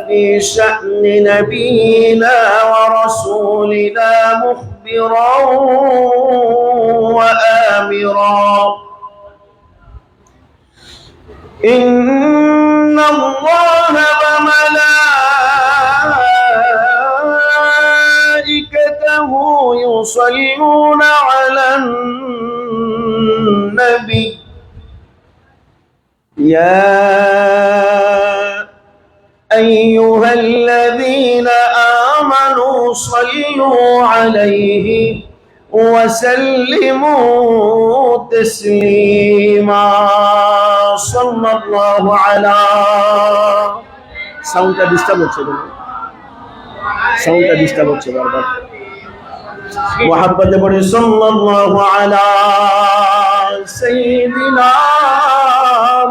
في شأن نبينا ورسولنا مخبرا وآمرا إن الله وملائكته يصلون على النبي يا أيها الذين آمنوا صلوا عليه وسلموا تسليما صلى الله على সাউন্ডটা ডিস্টার্ব হচ্ছে বারবার মুহাব্বতে পড়ে সাল্লাল্লাহু আলা সাইয়্যিদিনা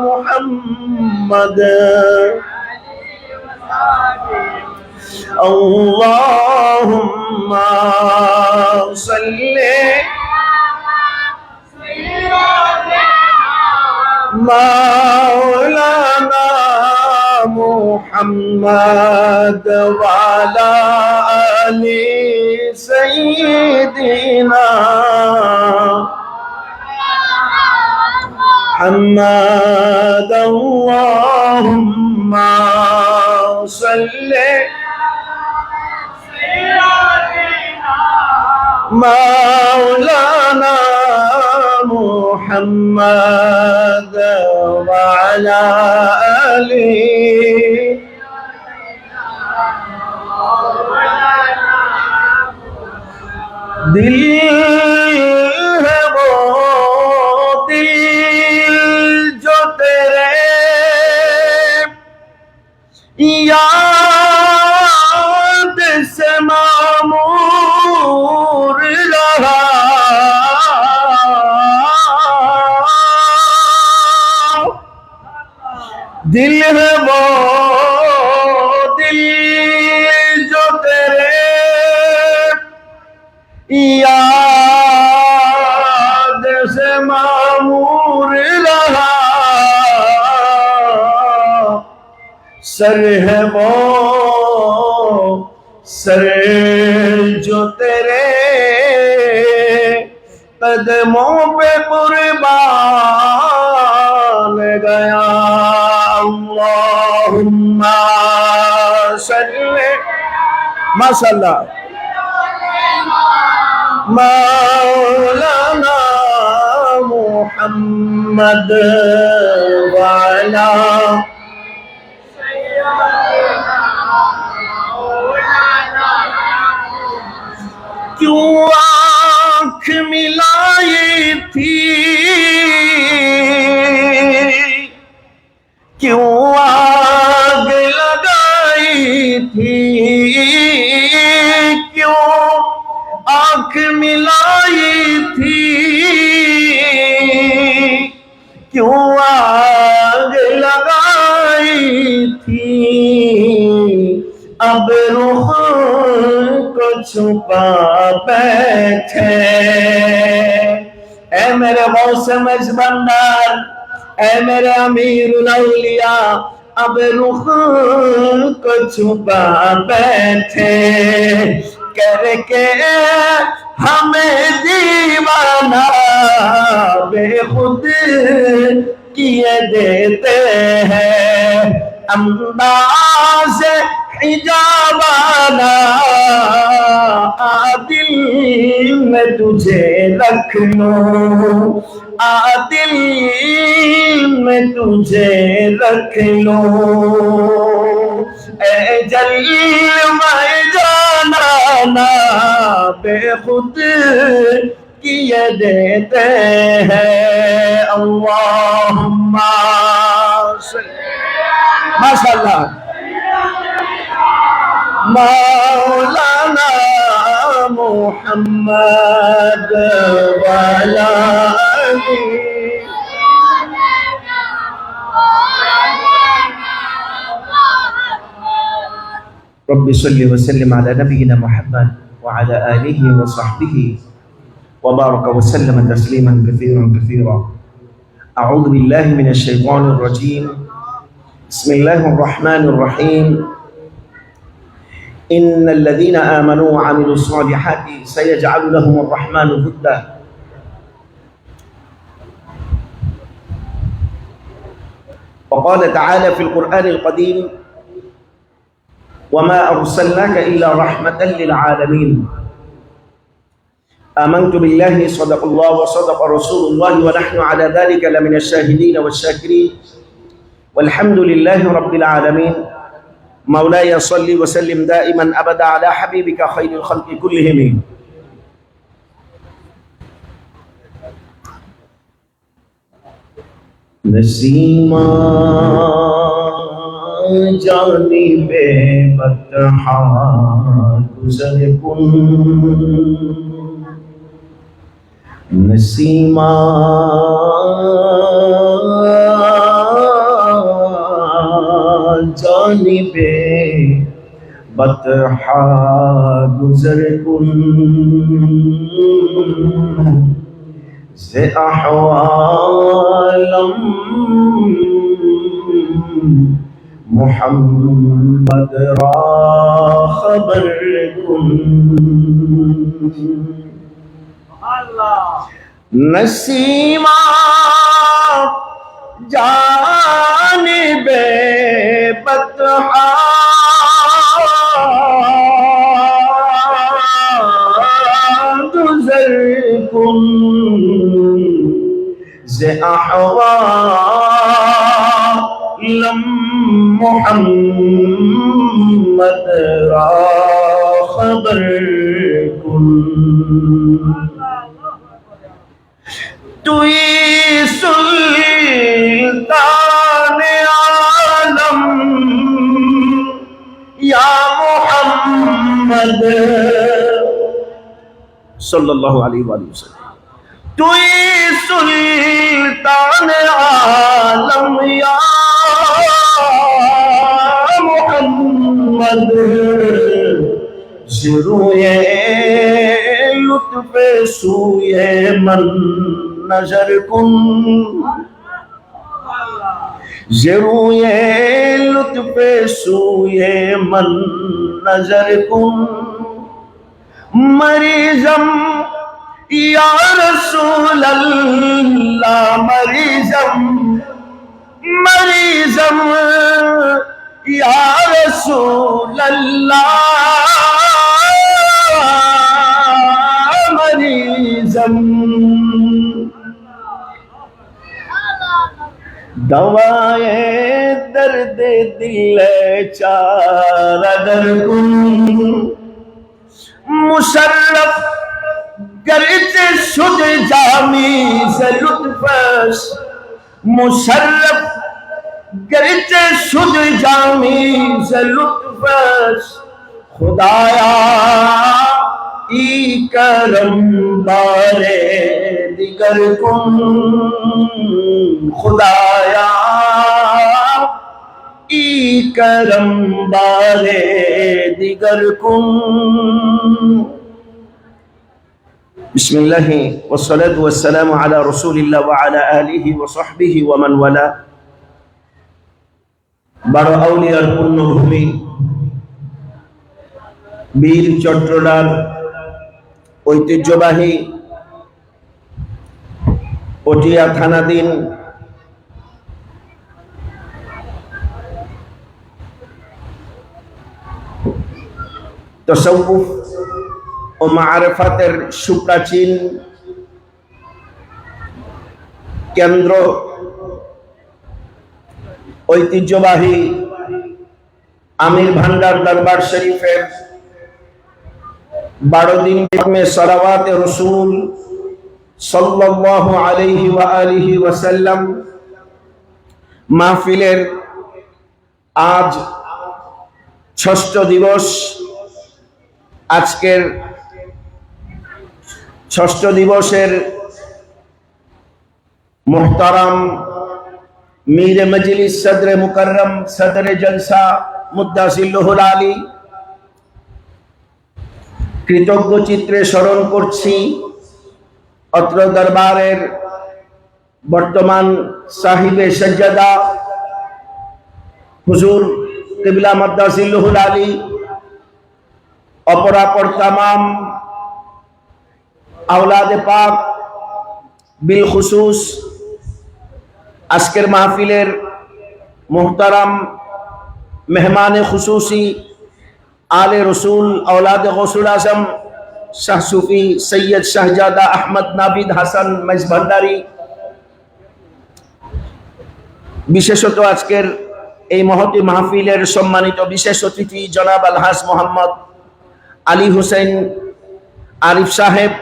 মুহাম্মদ اللهم صل مولانا محمد وعلى آل سيدنا محمد اللهم صل مولانا محمد وعلى آله दिल है वो दिल जो तेरे याद से मामूर रहा दिल है वो दिल जो तेरे याद से मामूर रहा सर है वो सर जो तेरे कदमों पे कुर्बान गया अल्लाहुम्मा सल्ली माशाअल्लाह मौलाना मुहम्मद वाला क्यों आँख मिलाई थी क्यों आग लगाई थी क्यों आँख मिलाई थी क्यों आग लगाई थी अब रुख को छुपा बैठे ऐ मेरे मौसम बंदार ऐ मेरे अमीरुल औलिया अब रुख को छुपा बैठे करके हमें दीवाना बेखुद किए देते हैं अंदाज़ हिजाबाना दिल में तुझे रख लूं दिल में तुझे रख लूं ए जलवाए जाना ना बेखुद किए देते हैं अल्लाहुम्मा माशाअल्लाह मौलाना मुहम्मद वाला रब्बि सल्लि व सल्लिम अला नबियिना मुहम्मद व अला आलिहि व सहबिहि व बारक व सल्लम तस्लीमन कसीरन कसीरा अऊज़ु बिल्लाहि मिनश शैतानिर रजीम بسم الله الرحمن الرحيم إن الذين آمنوا وعملوا الصالحات سيجعل لهم الرحمن ودا وقال تعالى في القرآن القديم وما أرسلناك إلا رحمة للعالمين آمنت بالله صدق الله وصدق رسول الله ونحن على ذلك لمن الشاهدين والشاكرين والحمد لله رب العالمين مولاي صل وسلم دائما أبدا على حبيبك خير الخلق كلهم नसीमा जानिबे बतहा गुज़र कुन नसीमा जानिबे बतहा गुज़र कुन से अहवालम मुहम्मद रा खबर कुन नसीमा जानिबे बतहा गुज़र कुन से अहवालम मुहम्मद रा खबर कुन तुई सुल्तान आलम या मुहम्मद सल्लल्लाहु अलैहि वसल्लम तुई सुल्तान आलम या मुहम्मद ज़रूए लुत्फ़ सूए मन नजर कुन ज़रूए लुत्फ़ सूए मन नजर कुन मरीज़म या रसूल अल्लाह मरीज़म मरीज़म या रसूल अल्लाह मरीज़म दवाए दर्द दिल चारा दर कुन मुशर्रफ गरचे शुद जामी से लुत्फस मुशर्रफ गरचे शुद जामी से लुत्फस खुदाया ई करम बारे दिगर कुन खुदाया ई करम बारे दिगर कुन बिस्मिल्लाहि वस्सलातु वस्सलामु अला रसूलिल्लाह व अला आलिहि व सहबिहि व मन वाला बड़ आउलियार पुण्यभूमि বীর চট্টলার ঐতিহ্যবাহী পটিয়া থানাধীন তাসাউফ ও মাআরিফাতের সুপ্রাচীন কেন্দ্র ঐতিহ্যবাহী আমির ভান্ডার দরবার শরীফের 12 दिन में सलावात रसूल सल्लल्लाहु अलैहि व आलिहि वसल्लम महफिलेर आज षष्ठ दिवस आजकेर षष्ठ दिवसेर मुहतरम मीर मजलिस सदर मुकर्रम सदर जलसा मुद्दासिल्लुहुल आली कृतज्ञ चित्रे स्मरण करছি अत्र दरबारेर बर्तमान साहिबे सज्जादा হুজুর কিবলা মাদ্দাজিল্লুহুল আলী, অপরাপর তামাম আওলাদে পাক বিল খুসুস আজকের মাহফিলের মুহতারাম মেহমানে খুসুসি আলে রসুল আওলাদে গৌসুল আজম শাহ সুফি সৈয়দ শাহজাদা আহমদ নাবিদ হাসান মেজভান্ডারি, বিশেষত আজকের এই মহতি মাহফিলের সম্মানিত বিশেষ অতিথি জনাব আলহাজ মোহাম্মদ আলী হোসেন আরিফ সাহেব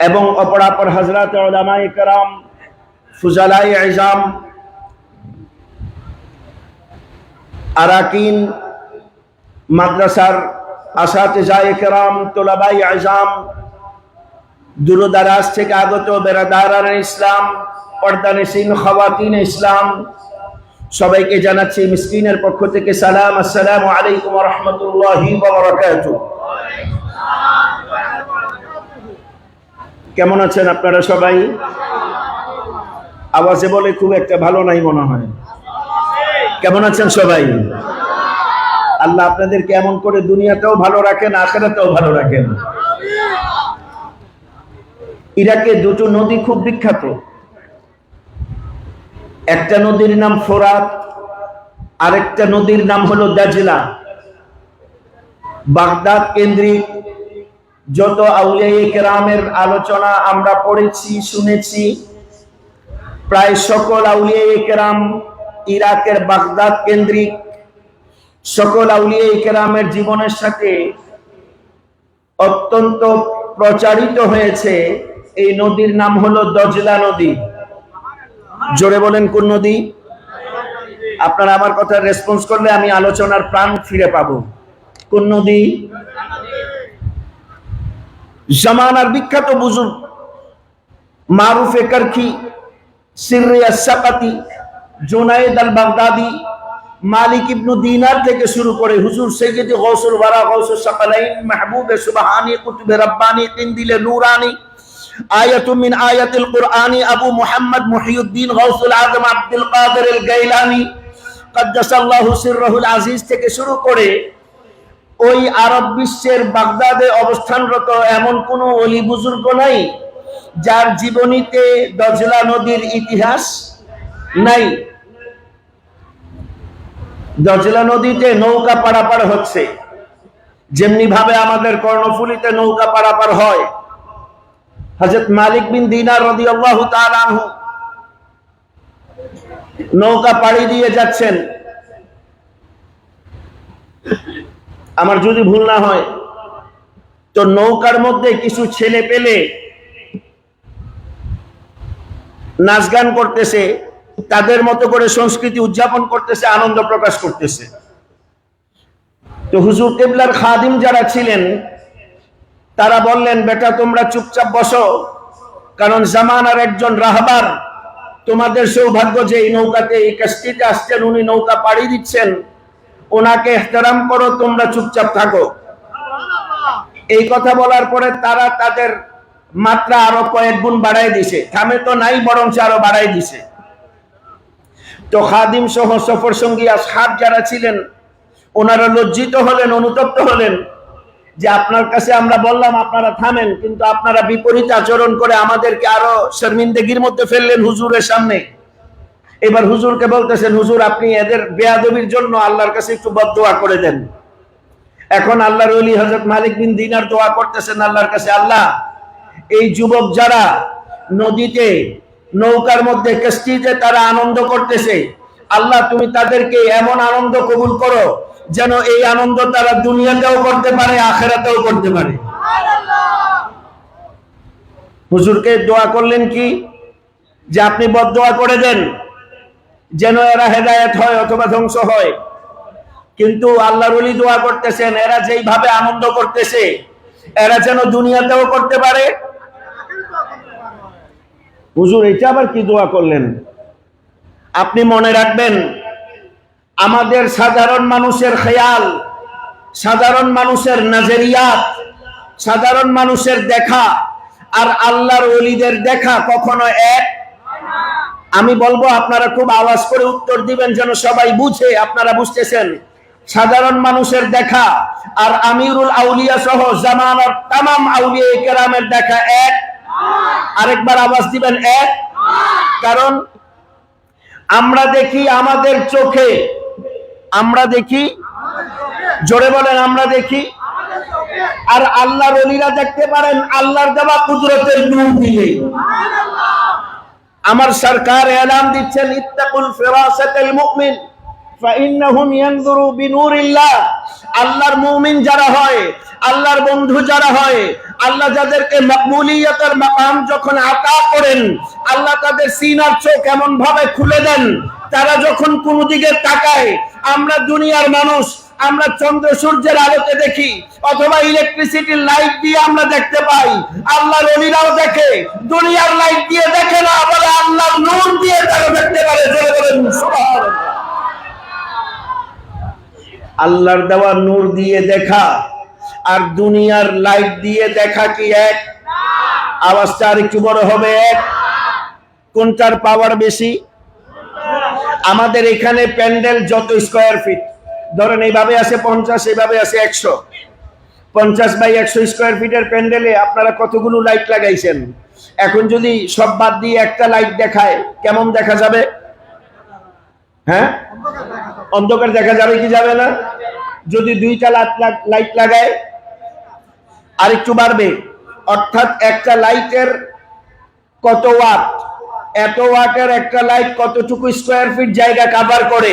এবং অপরাপর হযরত উলামায়ে কেরাম, ফুজালায়ে ইজাম, আরাকিন মাদ্রাসার আসাতিজায়ে কেরাম, তোলাবায়ে ইজাম, দূরদরাজ থেকে আগত বেরাদারান ইসলাম, পর্দানিসীন খাওয়াতিন ইসলাম, সবাইকে জানাচ্ছি মিসকিনের পক্ষ থেকে সালাম। আসসালামু আলাইকুম ওয়া রাহমাতুল্লাহি ওয়া বারাকাতুহু। কেমন আছেন আপনারা সবাই? আওয়াজে বলে খুব একটা ভালো নাই মনে হয়। কেমন আছেন সবাই? আল্লাহ আপনাদেরকে এমন করে দুনিয়াতেও ভালো রাখেন, আখিরাতেও ভালো রাখেন। ইরাকে দুটো নদী খুব বিখ্যাত। একটা নদীর নাম ফোরাত, আরেকটা নদীর নাম হলো দাজলা। বাগদাদ কেন্দ্রিক যত আউলিয়ায়ে কেরামের আলোচনা আমরা পড়েছি, শুনেছি, প্রায় সকল আউলিয়ায়ে কেরাম ইরাকের বাগদাদ কেন্দ্রিক। সকল আউলিয়ায়ে কেরামের জীবনের সাথে অত্যন্ত প্রচারিত হয়েছে এই নদীর নাম হলো দজলা নদী। জোরে বলেন কোন নদী? আপনারা আমার কথা রেসপন্স করলে আমি আলোচনার প্রাণ ফিরে পাবো। কোন নদী? জামানার বিখ্যাত বুজুর্গ মারুফে কারখি, সিররে আস-সাকাতি, জুনায়েদ আল বাগদাদি, মালিক ইবনু দিনার থেকে শুরু করে হুজুর সৈয়দ গৌসুল ওয়ারা গৌসুল সাকালাইন, মাহবুবে সুবহানি, কুতুবে রব্বানি, কিন্দিলে নূরানি, আয়াতুম মিন আয়াতিল কুরআনি, আবু মুহাম্মদ মুহিউদ্দিন গৌসুল আজম আব্দুল কাদের আল গাইলানি কদ্দাসাল্লাহু সিররুল আজিজ থেকে শুরু করে ওই আরব বিশ্বের বাগদাদে অবস্থানরত এমন কোন ওলি বুজুর্গ নাই যার জীবনীতে দজলা নদীর ইতিহাস নাই। দজলা নদীতে নৌকা পারাপার হচ্ছে, যেমনি ভাবে আমাদের কর্ণফুলীতে নৌকা পারাপার হয়। হযরত মালিক বিন দিনার রাদিয়াল্লাহু তাআলা আনহু নৌকা পাড়ি দিয়ে যাচ্ছেন। আমার যদি ভুল না হয় তো নৌকার মধ্যে কিছু ছেলে পেলে নাচ গান করতেছে, তাদের মতো করে সংস্কৃতি উদযাপন করতেছে, আনন্দ প্রকাশ করতেছে। তো হুজুর কিবলার খাদিম যারা ছিলেন তারা বললেন, বেটা তোমরা চুপচাপ বসো, কারণ জামানার একজন রাহবার, তোমাদের সৌভাগ্য যে এই নৌকাতে, এই কাস্তিতে আসছেন, উনি নৌকা পাড়ি দিচ্ছেন, ওনাকে ইহতেরাম করো, তোমরা চুপচাপ থাকো। এই কথা বলার পরে তারা তাদের মাত্রা আরো কয়েক গুণ বাড়াই দিছে, থামে তো নাই, বরং আরো বাড়াই দিছে। তো খাদিম সহ সফর সঙ্গী আসহাব যারা ছিলেন ওনারা লজ্জিত হলেন, অনুতপ্ত হলেন যে আপনার কাছে আমরা বললাম আপনারা থামেন, কিন্তু আপনারা বিপরীত আচরণ করে আমাদেরকে আরো শর্মিন্দগির মধ্যে ফেললেন হুজুরের সামনে। এবার হুজুরকে বলতেছেন, হুজুর আপনি এদের বেয়াদবির জন্য আল্লাহর কাছে একটু বদদোয়া করে দেন। এখন আল্লাহর ওলি হযরত মালিক বিন দিনার দোয়া করতেছেন আল্লাহর কাছে, আল্লাহ এই যুবক যারা নদীতে নৌকার মধ্যে কিস্তিতে তারা আনন্দ করতেছে, আল্লাহ তুমি তাদেরকে এমন আনন্দ কবুল করো যেন এই আনন্দ তারা দুনিয়াতেও করতে পারে, আখিরাতেও করতে পারে। হুজুরকে দোয়া করলেন কি যে আপনি বদদোয়া করে দেন যেন এরা হেদায়েত হয় অথবা ধ্বংস হয়। কিন্তু আল্লাহর ওলি দোয়া করতেছেন এরা যেইভাবে আনন্দ করতেছে এরা যেন দুনিয়াতেও করতে পারে। হুজুর এটা আবার কি দোয়া করলেন? আপনি মনে রাখবেন, আমাদের সাধারণ মানুষের খেয়াল, সাধারণ মানুষের নজরিয়াত, সাধারণ মানুষের দেখা আর আল্লাহর ওলিদের দেখা কখনো এক। আমি বলবো আপনারা খুব আওয়াজ করে উত্তর দিবেন যেন সবাই বুঝে আপনারা বুঝতেছেন। সাধারণ মানুষের দেখা আর আমিরুল আউলিয়া সহ জামানার তামাম আউলিয়া কেরামের দেখা এক? আরেকবার আওয়াজ দিবেন এক? কারণ আমরা দেখি আমাদের চোখে, আমরা দেখি, জোরে বলেন আমরা দেখি, আর আল্লাহর ওলিরা দেখতে পারেন আল্লাহর দেওয়া কুদরতের নূর দিয়ে। আমার সরকার এলান দিচ্ছেন ইত্তাকুল ফিরাসাতাল মুমিন ফাইন্নাহুম ইয়ানজুরু বিনূরিল্লাহ। আল্লাহর মুমিন যারা হয়, আল্লাহর বন্ধু যারা হয়, আল্লাহ যাদেরকে মাকবুলিয়তের মাকাম যখন আতা করেন, আল্লাহ তাদের সিনার চোখ এমন ভাবে খুলে দেন, তারা যখন কোন দিকে তাকায়, আমরা দুনিয়ার মানুষ আমরা চন্দ্র সূর্যের আলোতে দেখি অথবা ইলেকট্রিসিটির লাইট দিয়ে আমরা দেখতে পাই, আল্লাহর ওলিরাও দেখে, দুনিয়ার লাইট দিয়ে দেখে না, বলে আল্লাহর নূর দিয়ে তারা দেখতে পারে। জোরে বলেন সুবহানাল্লাহ। আল্লাহর দেওয়া নূর দিয়ে দেখা আর দুনিয়ার লাইট দিয়ে দেখা কি এক? আওয়াজটা আর একটু বড় হবে, এক? কোনটার পাওয়ার বেশি? আমাদের এখানে প্যান্ডেল যত স্কয়ার ফিট, ধরেন এইভাবে আছে 50, এইভাবে আছে 100, 50 বাই 100 স্কয়ার ফিটের প্যান্ডেলে আপনারা কতগুলো লাইট লাগাইছেন? এখন যদি সব বাদ দিয়ে একটা লাইট দেখায় কেমন দেখা যাবে? হ্যাঁ, অন্ধকার দেখা যাবে কি যাবে না? যদি দুইটা লাইট লাগায় আর একটু বাড়বে, অর্থাৎ একটা লাইটের কত ওয়াট, এত ওয়াটের একটা লাইট কতটুকু স্কয়ার ফিট জায়গা কভার করে।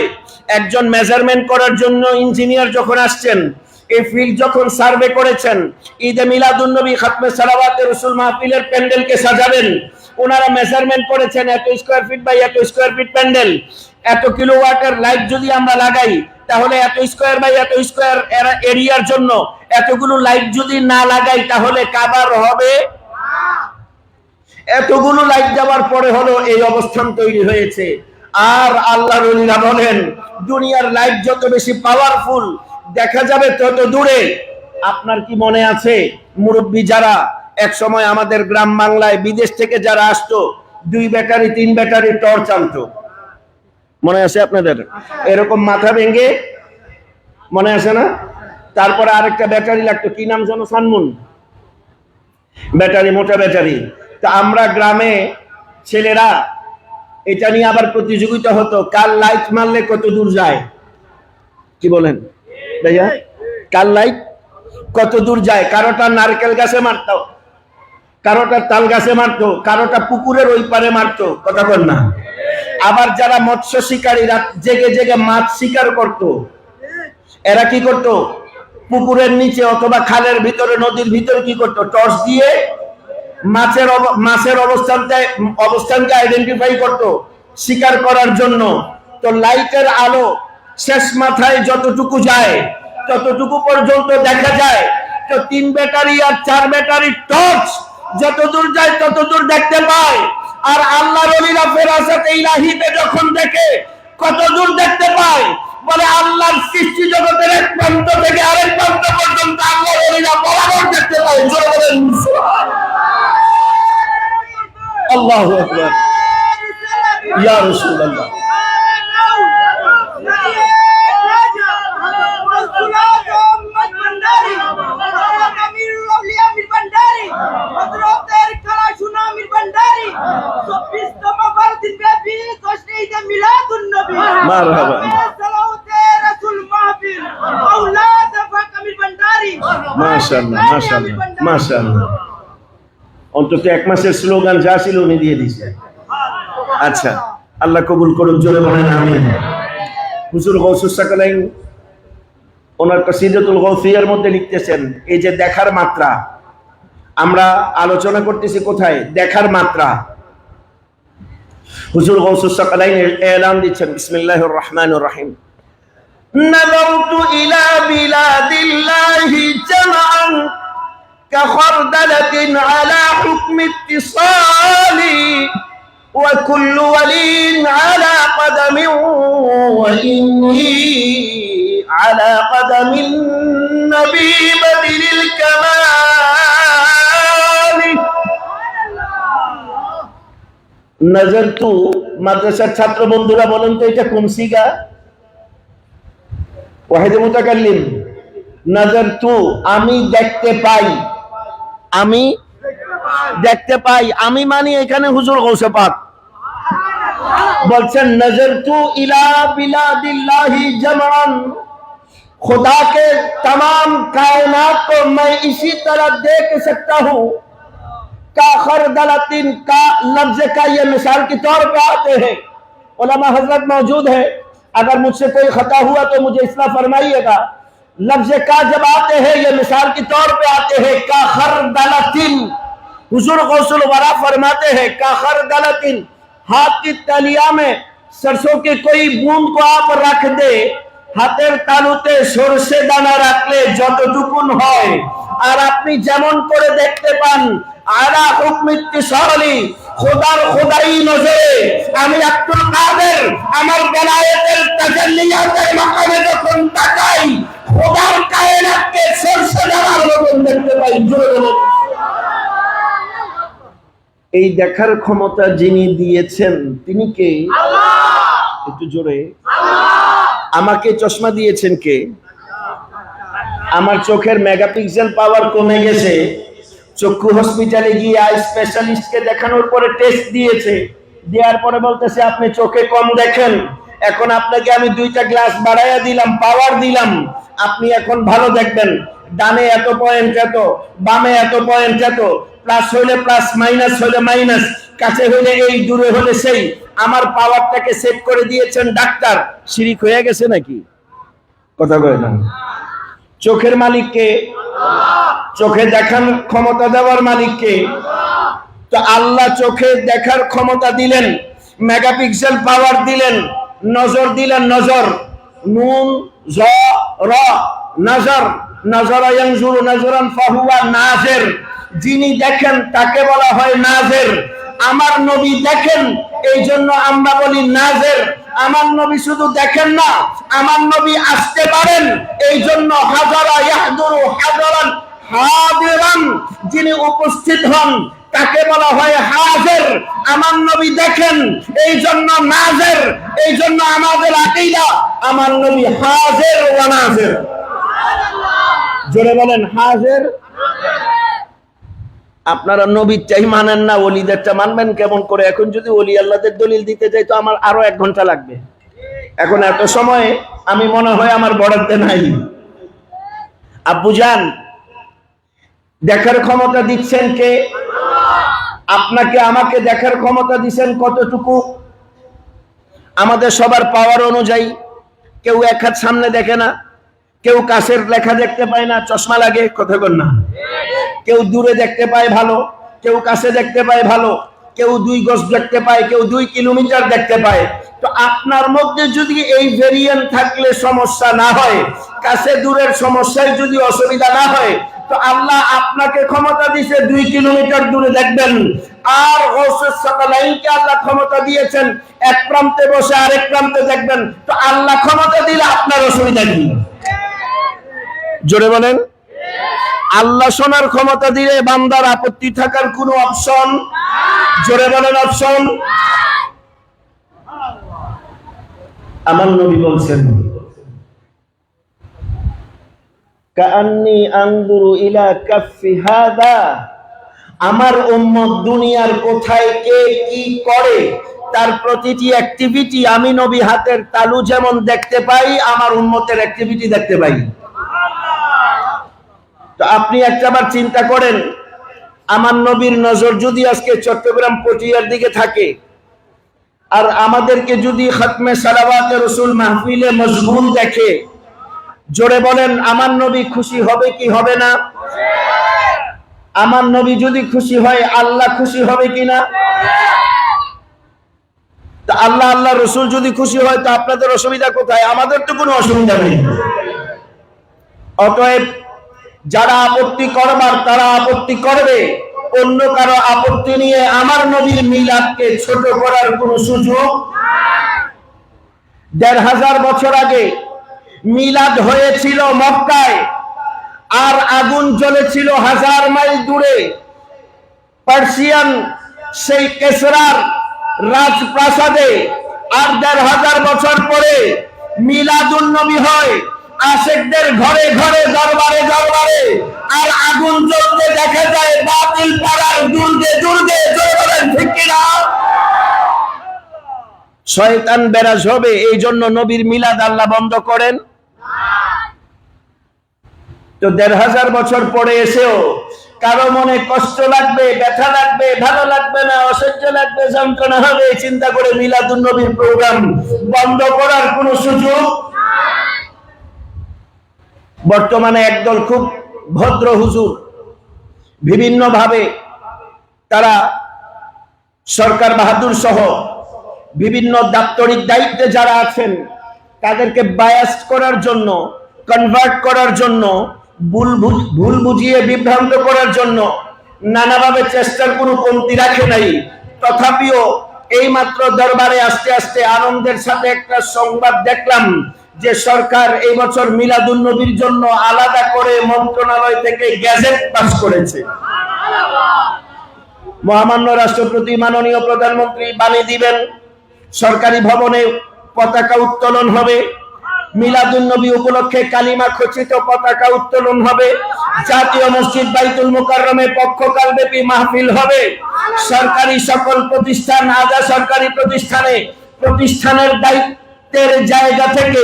একজন মেজারমেন্ট করার জন্য ইঞ্জিনিয়ার যখন আসছেন, এই ফিল্ড যখন সার্ভে করেছেন, ঈদে মিলাদুন নবী, খাতমে সালাওয়াতে রাসূল মাহফিলের প্যান্ডেলকে সাজাবেন, ওনারা মেজারমেন্ট করেছেন এত স্কয়ার ফিট বাই এত স্কয়ার ফিট প্যান্ডেল, এত কিলোওয়াটের লাইট যদি আমরা লাগাই, তাহলে এত স্কয়ার বাই এত স্কয়ার এরিয়ার জন্য এতগুলো লাইট যদি না লাগাই তাহলে কভার হবে? এতগুলো লাইট দেওয়ার পরে হলো এই অবস্থান তৈরি হয়েছে। আর আল্লাহর ওলিরা বলেন দুনিয়ার লাইট যত বেশি পাওয়ারফুল দেখা যাবে তত দূরে। আপনার কি মনে আছে মুরব্বী যারা এক সময় আমাদের গ্রাম বাংলায় বিদেশ থেকে যারা আসতো 2 ব্যাটারি 3 ব্যাটারি টর্চ আনতো, মনে আছে আপনাদের? এরকম মাথা ভেঙে, মনে আছে না? তারপরে আরেকটা ব্যাটারি লাগতো, কি নাম যেন, সানমুন ব্যাটারি, মোটা ব্যাটারি। তা আমরা গ্রামে ছেলেরা এটা নিয়ে আবার প্রতিযোগিতা হতো, কার লাইট মারলে কত দূর যায়। কি বলেন ভাইয়া? কার লাইট কত দূর যায়? কারোটা নারকেল গাছে মারতো, কারোটা তাল গাছে মারতো, কারোটা পুকুরের ওই পারে মারতো, কথা বল না? আবার যারা মৎস্য শিকারীরা জেগে জেগে মাছ শিকার করত, এরা কি করত? পুকুরের নিচে অথবা খালের ভিতরে, নদীর ভিতরে কি করত? টর্চ দিয়ে মাছের অবস্থানকে আইডেন্টিফাই করত শিকার করার জন্য। তো লাইটের আলো শেষ মাথায় যতটুকু যায় ততটুকু পর্যন্ত দেখা যায়। তো 3 ব্যাটারি আর 4 ব্যাটারি টর্চ যত দূর যায় তত দূর দেখতে পায়। আর আল্লাহর ওলিরা ফেরাসাতে ইলাহিতে যখন দেখে কত দূর দেখতে পায়, বলে আল্লাহর সৃষ্টি জগতের এক প্রান্ত থেকে আরেক প্রান্ত পর্যন্ত আল্লাহর ওলিরা বরাবর দেখতে পায়। জোরে বলেন সুবহানাল্লাহ। আল্লাহু আকবার, ইয়া রাসূলুল্লাহ। মারহাবা, মাশাআল্লাহ মাশাআল্লাহ মাশাআল্লাহ। অন্তত 1 মাসের স্লোগান যা ছিল উনি দিয়ে দিয়েছে। আচ্ছা, আল্লাহ কবুল করুন, জোরে বলেন আমিন। হুজুর গাউসুস সাকালাইন ওনার কাসিদাতুল গাউসিয়ার মধ্যে লিখতেছেন, এই যে দেখার মাত্রা, আমরা আলোচনা করতেছি কোথায়? দেখার মাত্রা। হুজুর গাউসুস সাকালাইন এলান দিচ্ছেন, বিসমিল্লাহির রহমানির রহিম, নাযারতু ইলা বিলাদিল্লাহি জামআন কাখরদালাতিন আলা হুকমি ইত্তিসালি ওয়া কুল্লু ওয়ালিন আলা কদামিন ওয়া ইন্নী আলা কদামিন নবী বদিল কামাল। নজরতু, মাদ্রাসার ছাত্র বন্ধুরা বলেন তো এটা কোন সিগা? ওয়াহিদে মুতাকাল্লিম। নজরতু আমি দেখতে পাই, আমি দেখতে পাই, আমি মানি এখানে হুজুর গৌসে পাক বলছেন नजरतु इला बिलादिल्लाहि जमान, खुदा के तमाम कायनात को मैं इसी तरह देख सकता हूँ। का खरदलतिन का लफ्ज का ये मिसाल के तौर पे आते हैं। उलमा हजरत मौजूद है, अगर मुझसे कोई खता हुआ तो मुझे इस्लाह फरमाइएगा। लफ्ज का जब आते हैं ये मिसाल के तौर पे आते हैं। का खरदलतिन, हुजूर गौसुल वरा फरमाते हैं का खरदलतिन, हाथ की तलिया में सरसों की कोई बूंद को आप रख दे, হাতের তালুতে সরষে দানা রাখলে যতটুকুন হয়, আর আপনি যেমন করে দেখতে পান আলা হুকমিত্তিসালি, খোদার খোদাই নজরে আমি আব্দুল কাদের আমার বেলায়েতের তাজাল্লিয়াতের মাকামে যখন তাকাই, খোদার কায়নাতকে সরষে দানার মতন দেখতে পাই। জোরে বলুন। এই দেখার ক্ষমতা যিনি দিয়েছেন তিনি কে? আল্লাহ। একটু জোরে। আল্লাহ। আমাকে চশমা দিয়েছেন কে? আমার চোখের মেগাপিক্সেল পাওয়ার কমে গেছে, চক্ষু হসপিটালে গিয়ে আই স্পেশালিস্টকে দেখানোর পরে টেস্ট দিয়েছে, দেওয়ার পরে বলতেছে আপনি চোখে কম দেখেন, এখন আপনাকে আমি 2টা গ্লাস বাড়াইয়া দিলাম, পাওয়ার দিলাম, আপনি এখন ভালো দেখবেন। ডানে এত পয়েন্ট এত, বামে এত পয়েন্ট এত, প্লাস হইলে প্লাস, মাইনাস হইলে মাইনাস, কাছে হইলে এই, দূরে হলে সেই। আমার পাওয়ারটাকে সেট করে দিয়েছেন ডাক্তার। শিরিক হয়ে গেছে নাকি? কথা কয় না। চোখের মালিক কে? চোখে দেখার ক্ষমতা দেওয়ার মালিক কে? তো আল্লাহ চোখে দেখার ক্ষমতা দিলেন, মেগাপিক্সেল পাওয়ার দিলেন, নজর দিলেন, নজর, নুন জ র, নজর, নজরা ইয়ানজুরু নজরান ফাহুয়া নাজির, যিনি দেখেন তাকে বলা হয় নাজির। আমার নবী দেখেন, এই জন্য আমরা বলি নাজির। আমার নবী শুধু দেখেন না, আমার নবী আসতে পারেন, এই জন্য হাজারা ইয়াহদুরু হাজারান হাদিরান, যিনি উপস্থিত হন তাকে বলা হয় হাজির। আমার নবী দেখেন, এই জন্য নাজির। এই জন্য আমাদের আকীদা আমার নবী হাজির ওয়া নাজির। জোরে বলেন হাজির। আপনারা নবীর চাই মানেন না, ওলিদেরটা মানবেন কেমন করে? এখন যদি ওলি আল্লাহদের দলিল দিতে যাই তো আমার আরো 1 ঘন্টা লাগবে। এখন এত সময় আমি মনে হয় আমার বরাদ্দে নাই। আব্বুজান, দেখার ক্ষমতা দিচ্ছেন কে? আপনাকে আমাকে দেখার ক্ষমতা দিচ্ছেন কতটুকু? আমাদের সবার পাওয়ার অনুযায়ী। কেউ 1 হাত সামনে দেখে না, কেউ কাছের লেখা দেখতে পায় না, চশমা লাগে, কথা বল না। কেউ দূরে দেখতে পায় ভালো, কেউ কাছে দেখতে পায় ভালো, কেউ 2 গজ দেখতে পায়, কেউ 2 কিলোমিটার দেখতে পায়। তো আপনার মধ্যে যদি এই ভেরিয়েন্ট থাকলে সমস্যা না হয়, কাছে দূরের সমস্যায় যদি অসুবিধা না হয়, তো আল্লাহ আপনাকে ক্ষমতা দিয়েছে 2 কিলোমিটার দূরে দেখবেন। আর গৌসুস সাকালাইনকে আল্লাহ ক্ষমতা দিয়েছেন 1 প্রান্তে বসে আরেক প্রান্তে দেখবেন। তো আল্লাহ ক্ষমতা দিলে আপনার অসুবিধা কি? জোরে বলেন। আল্লাহ শোনার ক্ষমতা দিলে বান্দার আপত্তি থাকার কোনো অপশন? জোরে বলেন অপশন। আমার নবী বলছেন কাআন্নী আনজুরু ইলা কাফি হাদা, আমার উম্মত দুনিয়ার কোথায় কে কি করে তার প্রতিটি অ্যাক্টিভিটি আমি নবী হাতের তালু যেমন দেখতে পাই, আমার উম্মতের অ্যাক্টিভিটি দেখতে পাই। তো আপনি একটাবার চিন্তা করেন, আমার নবীর নজর যদি আজকে চট্টগ্রাম পটিয়ার দিকে থাকে, আর আমাদেরকে যদি খতমে সালাওয়াতে রাসূল মাহফিলে মশগুল দেখে, জোরে বলেন আমার নবী খুশি হবে কি হবে না? আমার নবী যদি খুশি হয়, আল্লাহ খুশি হবে কিনা? তা আল্লাহ আল্লাহ রাসূল যদি খুশি হয়, তো আপনাদের অসুবিধা কোথায়? আমাদের তো কোনো অসুবিধা নেই। অতএব যারা আপত্তি করবার তারা আপত্তি করবে, অন্য কারো আপত্তি নিয়ে আমার নবীর মিলাদকে ছোট করার কোনো সুযোগ নাই। 1500 বছর আগে মিলাদ হয়েছিল মক্কায়, আর আগুন জ্বলেছিল 1000 মাইল দূরে। পার্সিয়ান সেই কেসরার রাজপ্রাসাদে আর ১৫০০ বছর পরে মিলাদুন নবী হয়, আশেকদের ঘরে ঘরে দরবারে দরবারে, আর আগুন জ্বলতে দেখা যায় বাতিল পাড়ার দুর্গে দুর্গে। জোরে বলেন ঠিক কিনা? শয়তান বেরাজ হবে, এই জন্য নবীর মিলাদ আল্লাহ বন্ধ করেন। তো ১৫০০ বছর পরে এসেও কারো মনে কষ্ট লাগবে, ব্যথা লাগবে, ভালো লাগবে না, অসহ্য লাগবে, যন্ত্রণা হবে, চিন্তা করে মিলাদুন নবীর প্রোগ্রাম বন্ধ করার কোন সুযোগ। বর্তমানে একদল খুব ভদ্র হুজুর বিভিন্ন ভাবে তারা সরকার বাহাদুর সহ বিভিন্ন দাপ্তরিক দায়িত্বে যারা আছেন তাদেরকে বায়াস করার জন্য, কনভার্ট করার জন্য, ভুল বুঝিয়ে বিভ্রান্ত করার জন্য নানাভাবে চেষ্টার কোনো কমতি রাখে নাই। তথাপিও এই মাত্র দরবারে আস্তে আস্তে আনন্দের সাথে একটা সংবাদ দেখলাম যে সরকার এই বছর মিলাদুন নবীর জন্য আলাদা করে মন্ত্রণালয় থেকে গ্যাজেট পাস করেছে। মহামান্য রাষ্ট্রপতি মাননীয় প্রধানমন্ত্রী বাণী দিবেন, সরকারি ভবনে পতাকা উত্তোলন হবে, মিলাদুন নবী উপলক্ষে কালিমা খচিত পতাকা উত্তোলন হবে, জাতীয় মসজিদ বাইতুল মুকাররমে পক্ষকালব্যাপী মাহফিল হবে। সরকারি সকল প্রতিষ্ঠান, আধা সরকারি প্রতিষ্ঠানে প্রতিষ্ঠানের দায়িত্বের জায়গা থেকে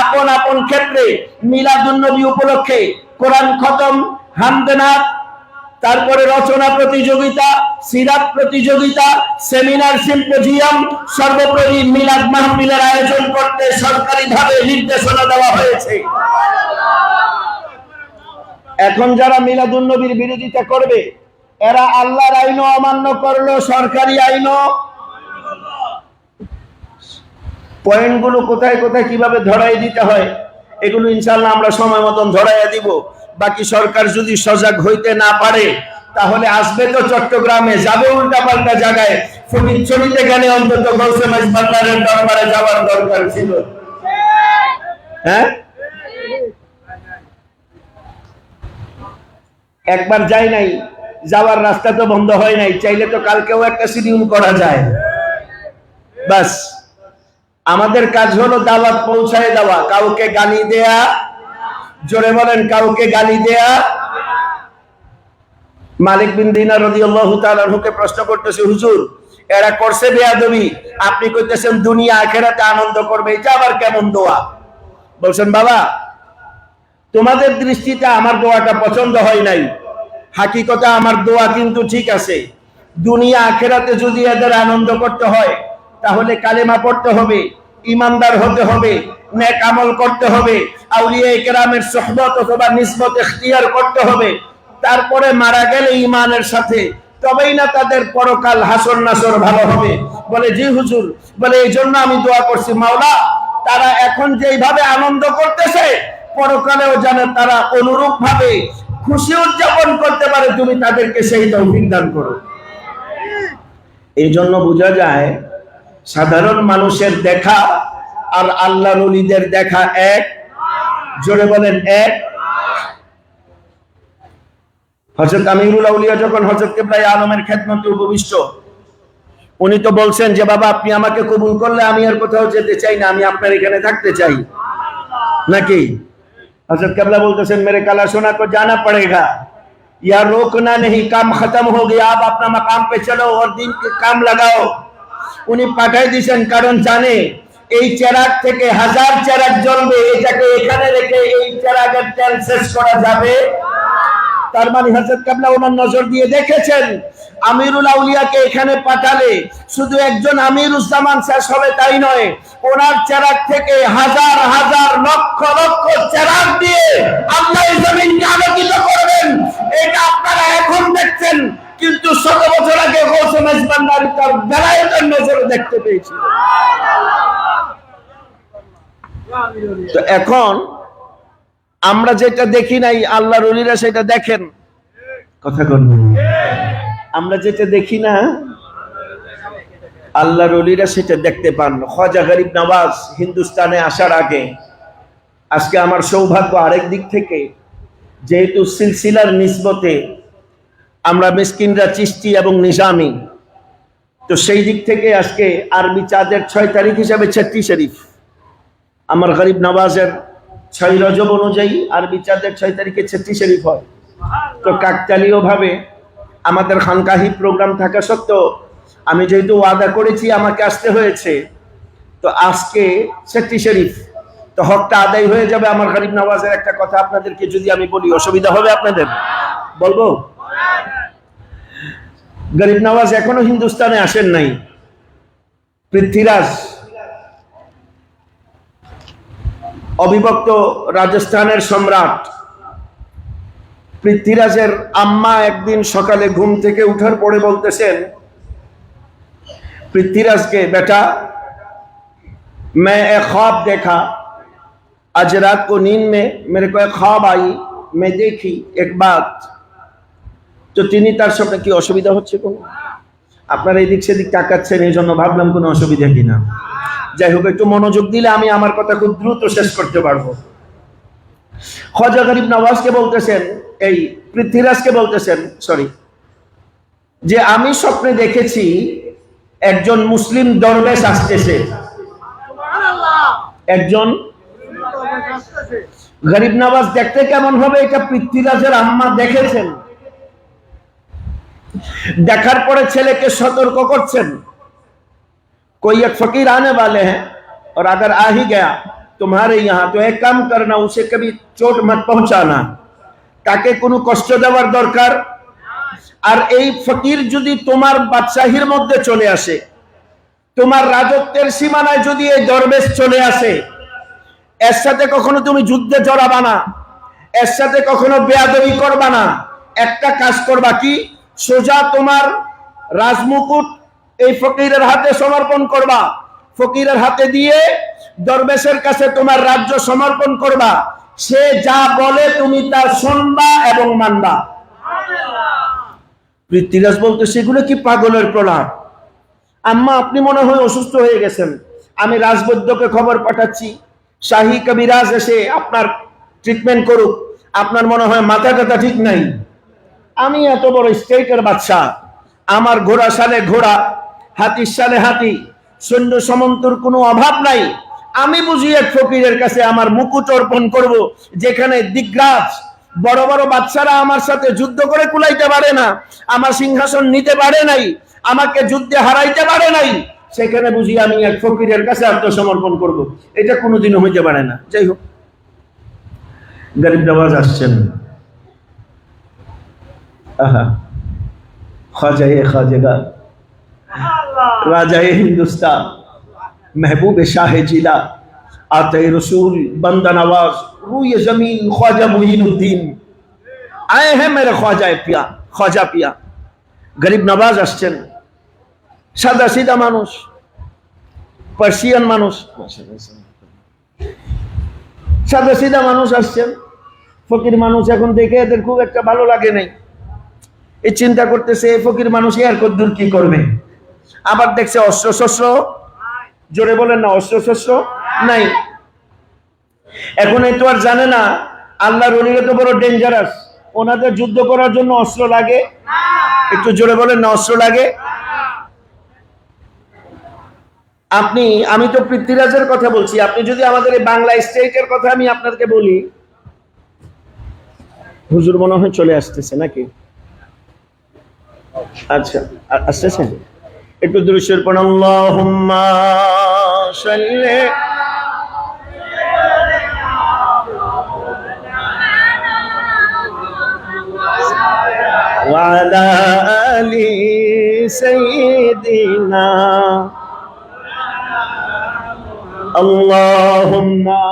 আপন আপন ক্ষেত্রে মিলাদুন নবী উপলক্ষে কোরআন খতম, হামদনাথ, তারপরে রচনা প্রতিযোগিতা, সিরাত প্রতিযোগিতা, সেমিনার, সিম্পোজিয়াম, সর্বোপরি মিলাদ মাহফিলের আয়োজন করতে সরকারিভাবে নির্দেশনা দেওয়া হয়েছে। এখন যারা মিলাদুন নবীর বিরোধিতা করবে এরা আল্লাহর আইনও অমান্য করলো, সরকারি আইনও। পয়েন্টগুলো কোথায় কোথায় কিভাবে ধরাই দিতে হয় এগুলো ইনশাআল্লাহ আমরা সময় মতন ধরাইয়া দিব। বাকি সরকার যদি সজাগ হইতে না পারে তাহলে আসবে তো চট্টগ্রামে, যাবে উল্টা পাল্টা জায়গায়। ফটিকছড়িতে গেলে অন্তত গৌসে মাইজবান্ডারের দরবারে যাওয়ার দরকার ছিল। হ্যাঁ, একবার যাই নাই, যাওয়ার রাস্তা তো বন্ধ হয় নাই, চাইলে তো কালকেও একটা শিডিউল করা যায়। বাস আমাদের কাজ হলো দাওয়াত পৌঁছায় দেওয়া, কাউকে গালি দেয়া। জোরে বলেন, কাউকে গালি দেয়া। মালিক বিন দিনার রাদিয়াল্লাহু তাআলা আনহুকে প্রশ্ন করতেছে, হুজুর এরা করছে বেয়াদবি, আপনি কইতেছেন দুনিয়া আখিরাতে আনন্দ করবে, এটা আবার কেমন দোয়া? বলছেন বাবা তোমাদের দৃষ্টিতে আমার দোয়াটা পছন্দ হয় নাই, হাকিকতে আমার দোয়া কিন্তু ঠিক আছে। দুনিয়া আখিরাতে যদি এদের আনন্দ করতে হয় তাহলে কালেমা পড়তে হবে, ইমানদার হতে হবে, নেক আমল করতে হবে, আউলিয়া কেরামের সোহবত অথবা নিসবত ইখতিয়ার করতে হবে, তারপরে মারা গেলে ইমানের সাথে, তবেই না তাদের পরকাল হাসর নাসর ভালো হবে। বলে জি হুজুর, বলে এই জন্য আমি দোয়া করছি, মাওলা তারা এখন যেইভাবে আনন্দ করতেছে পরকালেও যেন তারা অনুরূপ ভাবে খুশি উদযাপন করতে পারে, তুমি তাদেরকে সেই তৌফিক দান করো। এই জন্য বোঝা যায় সাধারণ মানুষের দেখা আর আল্লাহর ওলিদের দেখা এক। জোরে বলেন এক। হযরত আমিরুল আউলিয়া যখন হযরত কিবলা আলমের খেদমতে উপবিষ্ট, উনি তো বলছেন যে বাবা আপনি আমাকে কবুল করলে আমি আর কোথাও যেতে চাই না, আমি আপনার এখানে থাকতে চাই, নাকি? हजरत किबला बोलते हैं मेरे काला सोना को जाना पड़ेगा, या रोकना नहीं, काम खत्म हो गया, आप अपना मकाम पे चलो और दिन के काम लगाओ। उन्हें पाठाई दिছেন কারণ জানে এই চেরাগ থেকে হাজার চেরাগ জ্বলবে, এটাকে এখানে রেখে এই চেরাগের তেল শেষ করা যাবে। তার মানে হযরত কিবলা ওনার নজর দিয়ে দেখেছেন আমিরুল আউলিয়াকে এখানে পাঠালে শুধু একজন আমিরুজ্জামান শেষ হবে তাই নয়, ওনার চেরাগ থেকে হাজার হাজার লক্ষ লক্ষ চেরাগ দিয়ে আল্লাহ এই জমিনকে আলোকিত করবেন। এটা আপনারা এখন দেখছেন, কিন্তু 100 বছর আগে গৌসে মেজবান্ডারি তার বেলায়েতের নজরে দেখতে পেয়েছিল। তো এখন আমরা যেটা দেখি নাই আল্লাহর ওলিরা সেটা দেখেন। কথা বলুন, আমরা যেটা দেখি না আল্লাহর ওলিরা সেটা দেখতে পান। খাজা গরিব নওয়াজ হিন্দুস্তানে আসার আগে, আজকে আমার সৌভাগ্য আরেক দিক থেকে, যেহেতু সিলসিলার নিসবতে আমরা মিসকিনরা চিশতি এবং নিজামি, তো সেই দিক থেকে আজকে আরবি চাঁদের 6 তারিখ হিসাবে 36 শরীফ, আমার গরিব নওয়াজের 6 রজব অনুযায়ী আরবি চাঁদের 6 তারিখে 36 শরীফ হয়। তো কাকতালীয় ভাবে আমাদের খানকাহি প্রোগ্রাম থাকা সত্ত্বেও আমি যেহেতু ওয়াদা করেছি আমাকে আসতে হয়েছে, তো আজকে 36 শরীফ, তো হকটা আদায় হয়ে যাবে। আমার গরিব নওয়াজের একটা কথা আপনাদেরকে যদি আমি বলি, অসুবিধা হবে আপনাদের? বলবো? গরিব নওয়াজ এখনো হিন্দুস্তানে আসেন নাই। পৃথ্বীরাজ অবিভক্ত রাজস্থানের সম্রাট পৃথ্বীরাজের আম্মা একদিন সকালে ঘুম থেকে উঠার পরে বলতেছেন पृथ्वीराज के, बेटा मैं एक ख्वाब देखा, आज रात को नींद में मेरे को एक ख्वाब आई, मैं देखी एक बात। তো তিনি তার সামনে কি অসুবিধা হচ্ছে কোন? আপনারা এই দিক সেদিক তাকাচ্ছেন, এই জন্য ভাবলাম কোনো অসুবিধা কিনা। যাই হোক, একটু মনোযোগ দিলে আমি আমার কথা খুব দ্রুত শেষ করতে পারবো। খ্বাজা গরিব নওয়াজকে বলতেছেন, এই পৃথ্বীরাজকে বলতেছেন, সরি, যে আমি স্বপ্নে দেখেছি একজন মুসলিম দরবেশ আসতেছে। একজন গরিব নওয়াজ দেখতে কেমন হবে এটা পৃথ্বীরাজের আম্মা দেখেছেন। দেখার পরে ছেলেকে সতর্ক করছেন, कोई एक फकीर आने वाले हैं और अगर आ ही गया तुम्हारे यहाँ तो एक काम करना, उसे कभी चोट मत पहुंचाना, ताकि কোনো কষ্ট দেওয়ার দরকার। আর এই ফকির যদি তোমার বাদশাহীর মধ্যে চলে আসে, তোমার রাজত্বের সীমানায় যদি এই দরবেশ চলে আসে, এর সাথে কখনো তুমি যুদ্ধে জড়াবা না, এর সাথে কখনো বেয়াদবি করবা না। একটা কাজ করবা, কি? সোজা তোমার রাজমুকুট এই ফকিরের হাতে সমর্পণ করবা, ফকিরের হাতে দিয়ে দরবেশের কাছে তোমার রাজ্য সমর্পণ করবা। সে যা বলে তুমি তা শুনবা এবং মানবা। পৃথ্বীরাজ বলতে, সেগুলো কি পাগলের প্রলাপ? আম্মা, আপনি মনে হয় অসুস্থ হয়ে গেছেন, আমি রাজবৈদ্যকে খবর পাঠাচ্ছি, শাহী কবিরাজ এসে আপনার ট্রিটমেন্ট করুক, আপনার মনে হয় মাথা টাথা ঠিক নাই। আমি এত বড় স্টেটের বাদশা, আমার ঘোড়া সালে ঘোড়া, হাতির সালে হাতি, সৈন্য সামন্তর কোনো অভাব নাই। আমি বুঝি এক ফকিরের কাছে আমার মুকুট অর্পণ করব, যেখানে দিগ্রাজ বড় বড় বাদশারা আমার সাথে যুদ্ধ করে কুলাইতে পারে না, আমার সিংহাসন নিতে পারে নাই, আমাকে যুদ্ধে হারাইতে পারে নাই, সেখানে বুঝি আমি এক ফকিরের কাছে আত্মসমর্পণ করব। এটা কোনোদিনও হইতে পারে না। যাই হোক, গরিব নওয়াজ আসছেন। आहा, ख्वाजा ख्वाजेगा, राजा हिंदुस्तान, महबूब शाह जिला, आते रसूल, बंदा नवाज, रूए जमीन, ख्वाजा मुईनुद्दीन आए हैं मेरे ख्वाजा पिया, ख्वाजा पिया। गरीब नवाज আসছেন, সাদা সিধা মানুষ, পার্সিয়ান মানুষ, সাদা সিধা মানুষ আসছেন। ফকির মানুষ এখন দেখে এদের খুব একটা ভালো লাগে নাই। এই চিন্তা করতেছে, ফকির মানুষ আর কদ্দুর কি করবে। আবার দেখছে অস্ত্র শস্ত্র, জোরে বলেন না, অস্ত্র শস্ত্র নাই। এখন এই তো আর জানে না আল্লাহর ওলিরা তো বড় ডেঞ্জারাস, ওনাদের যুদ্ধ করার জন্য অস্ত্র লাগে। একটু জোরে বলেন না, অস্ত্র লাগে। আমি তো পৃথ্বীরাজের কথা বলছি, আপনি যদি আমাদের এই বাংলা স্টেটের কথা আমি আপনাকে বলি, হুজুর মনে হয় চলে আসতেছে নাকি? আচ্ছা, আসতেছে। একটু দুরূদ পড়ুন, আল্লাহুম্মা সাল্লি ওয়া আলা আলি সাইয়্যিদিনা আল্লাহুম্মা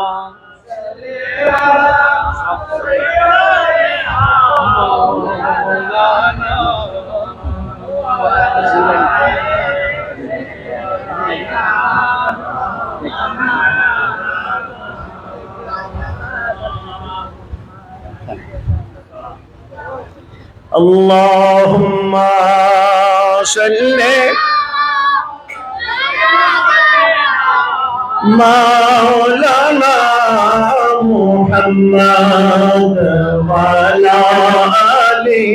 اللهم صل مولانا محمد وعلى آله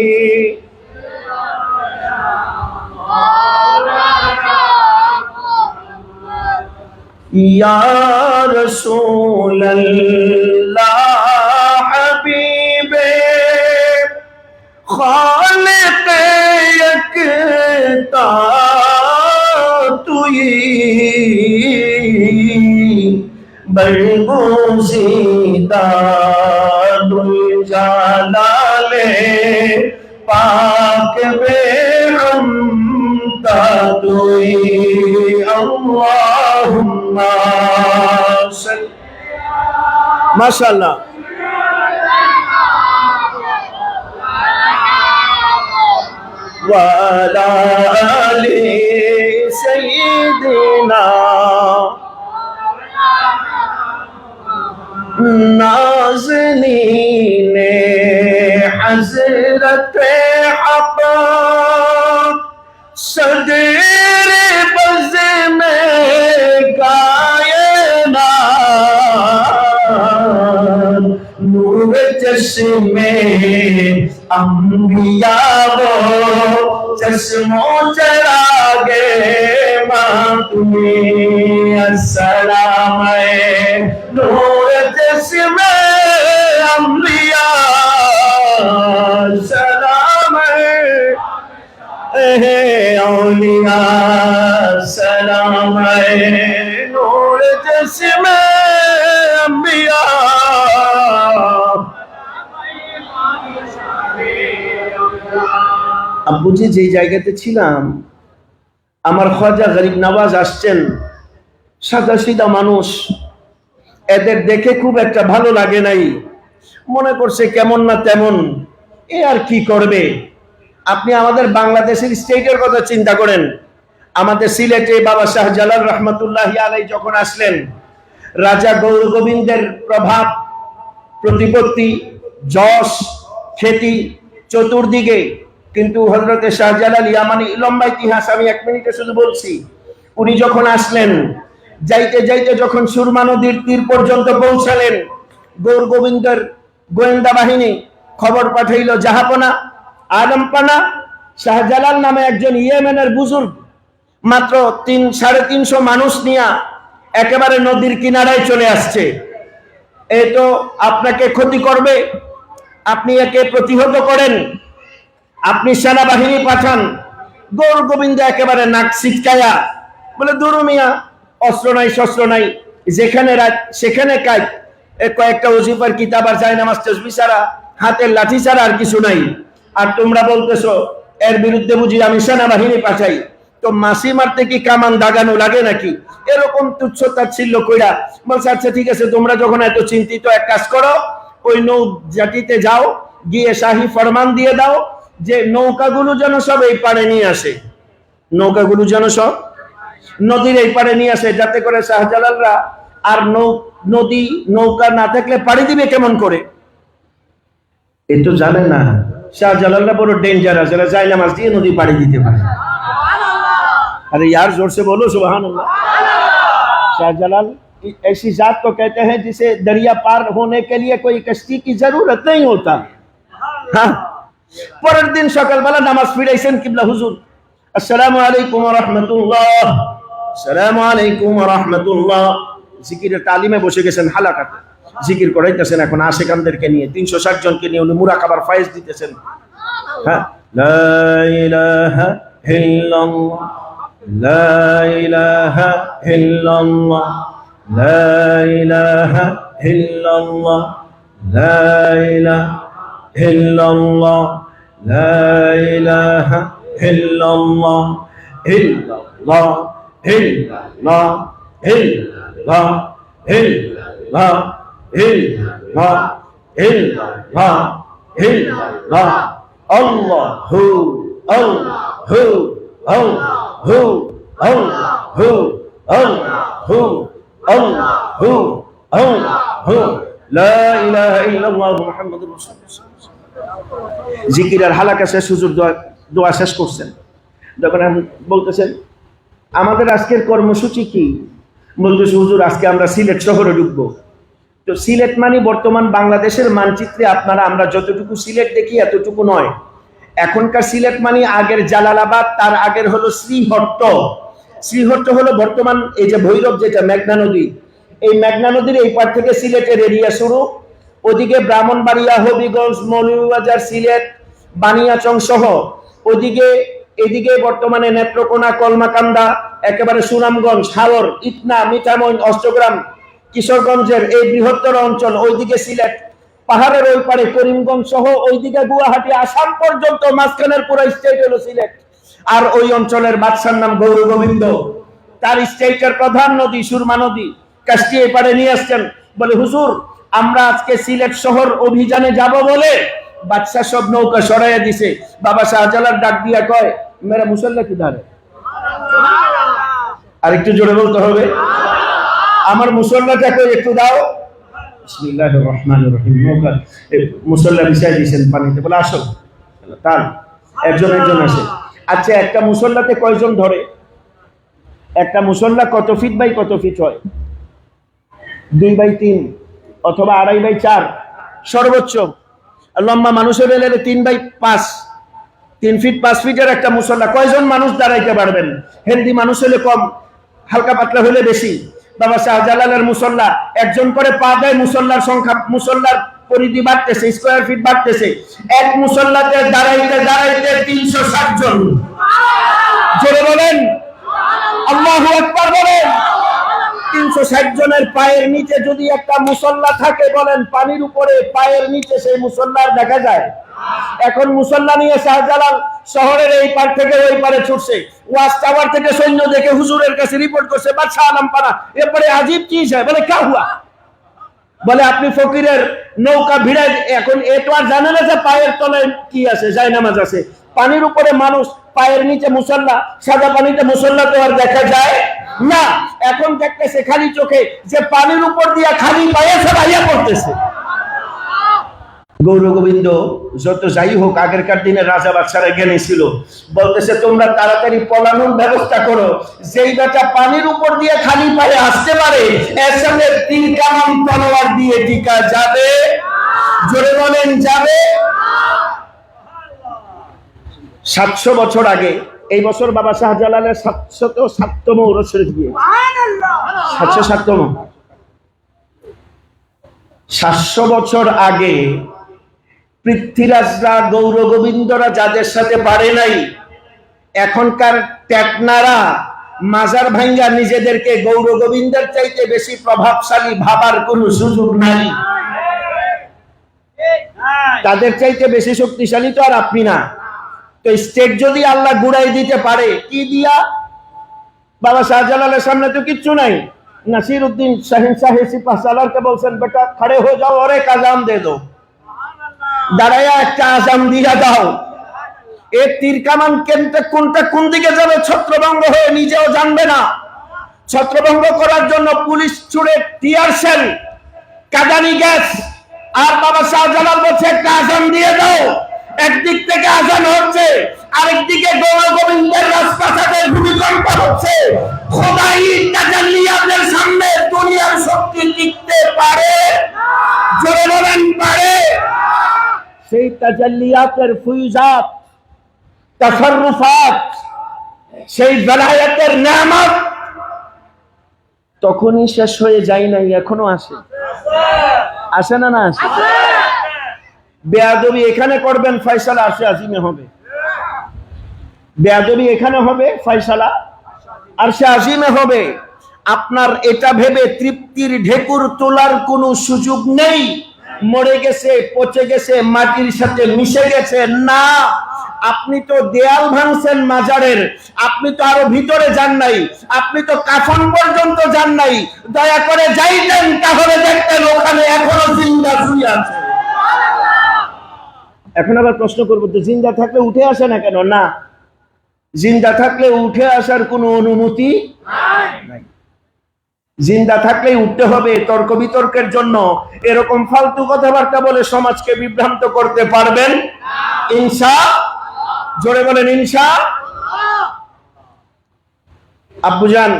या रसूल अल्लाह हबीबे खालिक यकता तुई बरगुज़ीदा दुल जालाले पाक बेगमता तुई अल्लाहुम्मा सल्ली माशाअल्लाह वाला आले सय्यिदिना नाज़नीने हज़रत हक़ सदर बज़ में कायनात नूर चश्मे अंबिया वो चश्मो चरागे तुम्हें अस्सलाम नूर चश्मे अंबिया सलाम औलिया सलाम नूर चश्मे अंबिया আব্বুজি যে জায়গাতে ছিলাম আমার খাজা গরিব নওয়াজ আসছেন সাদা সিধা মানুষ এদের দেখে খুব একটা ভালো লাগে নাই মনে করছে কেমন না তেমন এ আর কি করবে আপনি আমাদের বাংলাদেশের স্টেটের কথা চিন্তা করেন আমাদের সিলেটে বাবা শাহজালাল রহমাতুল্লাহি আলাইহি যখন আসলেন রাজা গৌর গোবিন্দের প্রভাব প্রতিপত্তি যশ খ্যাতি চতুর্দিকে কিন্তু হযরতে শাহজালাল ইয়ামানি লম্বা ইতিহাস আমি 1 মিনিটে শুধু বলছি উনি যখন আসলেন যাইতে যাইতে যখন সুরমা নদীর তীর পর্যন্ত পৌঁছালেন গৌর গোবিন্দের গোয়েন্দা বাহিনী খবর পাঠাইল জাহাপনা আলমপানা শাহজালাল নামে একজন ইয়েমেনের বুজুর্গ মাত্র 350 মানুষ নিয়ে একেবারে নদীর কিনারায় চলে আসছে এই তো আপনাকে ক্ষতি করবে আপনি একে প্রতিহত করেন আপনি সেনাবাহিনী পাঠান গৌর গোবিন্দ একেবারে নাক ছিটকায়া বলে দুরু মিয়া অস্ত্র নাই শস্ত্র নাই যেখানে রাত সেখানে কাজ কয়েকটা ওজিফার কিতাব আর জায়নামাজ তাসবিহ ছাড়া হাতের লাঠি ছাড়া আর কিছু নাই আর তোমরা বলতেছো এর বিরুদ্ধে বুঝি আমি সেনাবাহিনী পাঠাই তো মাসি মারতে কি কামান দাগানো লাগে নাকি এরকম তুচ্ছতাচ্ছিল্য কইরা বলছে আচ্ছা ঠিক আছে তোমরা যখন এত চিন্তিত এক কাজ করো ওই নৌ জাতিতে যাও গিয়ে শাহী ফরমান দিয়ে দাও যে নৌকাগুলো যেন সব এই পারে নিয়ে আসে নৌকাগুলো যেন সব নদীর এই পারে নিয়ে আসে যাতে করে শাহজালালরা আর নদী নৌকা না থাকলে পাড়ি দিবে কেমন করে এ তো জানেন না শাহজালালরা বড় ডেঞ্জারাস এরা জায়নামাজ দিয়ে নদী পাড়ি দিতে পারে अरे यार जोर से बोलो सुभान अल्लाह शाहजलाल ऐसी जात को कहते हैं जिसे दरिया पार होने के लिए कोई कश्ती की जरूरत नहीं होता हाँ পরের দিন সকালবেলা নামাজ পড়াইছেন কিবলা হুজুর আসসালামু আলাইকুম ওয়া রাহমাতুল্লাহ আসসালামু আলাইকুম ওয়া রাহমাতুল্লাহ জিকিরের তালিমে বসে গেছেন হালাকাতে জিকির করাইতেছেন এখন আশিকানদেরকে নিয়ে 360 জনকে নিয়ে উনি মুরাকাবার ফায়েজ দিতেছেন হ্যাঁ লা ইলাহা ইল্লাল্লাহ লা ইলাহা ইল্লাল্লাহ লা ইলাহা ইল্লাল্লাহ লা ইলাহা ইল্লাল্লাহ লা ইলাহা ইল্লাল্লাহ ইল্লাল্লাহ ইল্লাল্লাহ ইল্লাল্লাহ ইল্লাল্লাহ ইল্লাল্লাহ ইল্লাল্লাহ ইল্লাল্লাহ আল্লাহু আল্লাহু আল্লাহু আল্লাহু আল্লাহু আল্লাহু আল্লাহু লা ইলাহা ইল্লাল্লাহ মুহাম্মাদুর রাসূলুল্লাহ জিকির আর হালাকা শেষ হুজুর দোয়া শেষ করছেন যখন বলতেছেন আমাদের আজকের কর্মসূচি কি বলতেছে হুজুর আজকে আমরা সিলেট শহরে ঢুকবো তো সিলেট মানে বর্তমান বাংলাদেশের মানচিত্রে আপনারা আমরা যতটুকু সিলেট দেখি এতটুকু নয় এখনকার সিলেট মানে আগের জালালাবাদ তার আগের হলো শ্রীহট্ট শ্রীহট্ট হলো বর্তমান এই যে ভৈরব, যেটা মেঘনা নদী, এই মেঘনা নদীর এই পার থেকে সিলেটের এরিয়া শুরু, ওদিকে ব্রাহ্মণবাড়িয়া, হবিগঞ্জ, মৌলভীবাজার, সিলেট, বানিয়াচং সহ ওদিকে, এদিকে বর্তমানে নেত্রকোনা, কলমাকান্দা, একেবারে সুনামগঞ্জ, হাওর, ইটনা, মিঠামইন, অষ্টগ্রাম, কিশোরগঞ্জের এই বৃহত্তর অঞ্চল, ওইদিকে সিলেট, পাহাড়ের ওই পারে করিমগঞ্জ সহ ওইদিকে গুয়াহাটি, আসাম পর্যন্ত, মাঝখানের পুরো স্টেট হলো সিলেট। আর ওই অঞ্চলের বাদশার নাম গৌর গোবিন্দ, তার স্টেটের প্রধান নদী সুরমা নদী, কাজটি এপারে নিয়ে আসছেন। বলে হুজুর, আমরা আজকে সিলেট শহর অভিযানে যাব বলে বাদশা সব নৌকা সরাইয়া দিছে। বাবা শাহজালাল ডাক দিয়া কয়, মেরা মুসল্লা কি ধারে? আর একটু জোরে বলতে হবে, আমার মুসল্লাটা কই একটু দাও। বিসমিল্লাহির রহমানির রহিম। নৌকা মুসল্লা বিছাই দিয়েছেন পানিতে, বলে আসো। তার একজন একজন আসে। আচ্ছা, একটা মুসল্লাতে কয়জন ধরে? একটা মুসল্লা কত ফিট বাই কত ফিট হয়? 2/3 অথবা 2.5/4 সর্বোচ্চ। লম্বা মানুষের বেলে 3/5, 3 ফিট 5 ফিটের একটা মুসল্লা। কয়জন মানুষ দাঁড়াইতে পারবেন? হেলদি মানুষ হলে কম, হালকা পাতলা হলে বেশি। বাবা শাহজালালের মুসল্লা, একজন করে পা দেয়, মুসল্লার সংখ্যা, মুসল্লার পরিধি বাড়তেছে, স্কয়ার ফিট বাড়তেছে। এক মুসল্লাতে দাঁড়াইতে দাঁড়াইতে 360 জন। জোরে বলেন আল্লাহু আকবার বলেন। 360 জনের পায়ের নিচে যদি একটা মুসল্লা থাকে, বলেন পানির উপরে পায়ের নিচে সেই মুসল্লার দেখা যায়? এখন মুসল্লা নিয়ে শাহজালাল শহরের এই পার থেকে ওই পারে ছুটছে। ওয়াচ টাওয়ার থেকে সৈন্য দেখে হুজুরের কাছে রিপোর্ট করছে, বাদশাহ আলম পানা। এরপরে আজিব চিজ হয়, বলে কা হুয়া? বলে আপনি ফকিরের নৌকা ভিড়ায়, এখন এ তো আর জানে না যে পায়ের তলায় কি আছে, জায়নামাজ আছে। পানির উপরে মানুষ, পায়ের নিচে মুসল্লা, সাদা পানিতে মুসল্লা তো আর দেখা যায় না। এখন দেখতেছে খালি চোখে যে পানির উপর দিয়া খালি পায়ে সবাইয়া পড়তেছে। গৌর গোবিন্দ যত যাই হোক, আগেরকার দিনে রাজা বাদশারা জ্ঞানী ছিল, বলতেছে তোমরা তাড়াতাড়ি পলানোর ব্যবস্থা করো। যেই বেটা পানির উপর দিয়ে খালি পায়ে আসতে পারে, এর সামনে 3 কামান তলোয়ার দিয়ে টিকা যাবে? জোরে বলেন যাবে? 700 বছর আগে, এই বছর বাবা শাহজালালের 707তম উরস শরীফ দিয়ে, 707তম। 700 বছর আগে পৃথ্বীরাজরা, গৌর গোবিন্দরা যাদের সাথে পারে নাই, এখনকার টেকনারা মাজার ভাঙ্গা নিজেদেরকে গৌর গোবিন্দের চাইতে বেশি প্রভাবশালী ভাবার কোন সুযোগ নাই। তাদের চাইতে বেশি শক্তিশালী তো আর আপনি না। তো স্টেট যদি আল্লাহ গুড়াই দিতে পারে, কি দিয়া? বাবা শাহজালালের সামনে তো কিচ্ছু নাই। নাসির উদ্দিন শাহিন সাহেব সিপাহ সালারকে বলছেন, বেটা খড়ে হয়ে যাও और एक আজান দে দো। দাঁড়ায়া একটা আজান দিয়া দাও। এই তীর কামান কোনটা কোন দিকে যাবে ছত্রভঙ্গ হয়ে নিজেও জানবে না। ছত্রভঙ্গ করার জন্য পুলিশ ছুড়ে টিয়ার সেল, কাঁদানি গ্যাস, আর বাবা শাহজালাল বলছে একটা আজান দিয়ে দাও। একদিক থেকে আজান হচ্ছে, আরেকদিকে গৌর গোবিন্দের রাজপ্রাসাদের ভূমিকম্প হচ্ছে। খোদাই তাজাল্লিয়াতের সামনে দুনিয়ার শক্তি টিকতে পারে? জোরে বলেন পারে? সেই তাজাল্লিয়াতের ফুয়ুজাত, তাসাররুফাত, সেই বেলায়েতের নেয়ামত তখনই শেষ হয়ে যায় নাই, এখনো আসে। আসে না? না আসে? বেয়াদবি এখানে করবেন, ফয়সালা আরশে আজিমে হবে। বেয়াদবি এখানে হবে, ফয়সালা আরশে আজিমে হবে। আপনার এটা ভেবে তৃপ্তির ঢেকুর তোলার কোনো সুযোগ নেই। মরে গেছে, পচে গেছে, মাটির সাথে মিশে গেছে না। আপনি তো দেয়াল ভাঙছেন মাজারের, আপনি তো আরো ভিতরে যান নাই, আপনি তো কাফন পর্যন্ত যান নাই। দয়া করে যাইতেন, তাহলে দেখতেন ওখানে এখনো জিন্দা শুয়ে আছে। এখন আবার প্রশ্ন করবো, তো জিন্দা থাকলে উঠে আসে না কেন? না, জিন্দা থাকলে উঠে আসার কোনো অনুমতি নাই। জিন্দা থাকলেই উঠতে হবে। তর্ক বিতর্কের জন্য এরকম ফালতু কথাবার্তা বলে সমাজকে বিভ্রান্ত করতে পারবেন ইনশা? জোরে বলেন ইনশা। আব্বুজান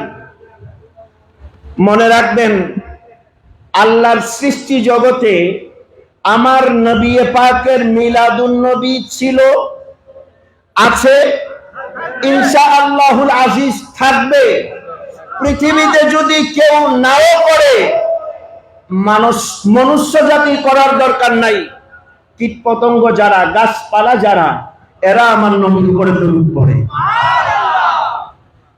মনে রাখবেন, আল্লাহর সৃষ্টি জগতে আমার নবী পাকের মিলাদুন নবী ছিল, আছে? ইনশাআল্লাহুল আজিজ থাকবে। পৃথিবীতে যদি কেউ নাও করে, মনুষ্য জাতি করার দরকার নাই, কীট পতঙ্গ যারা, গাছপালা যারা, এরা আমার নবীর উপরে দরুদ পড়ে।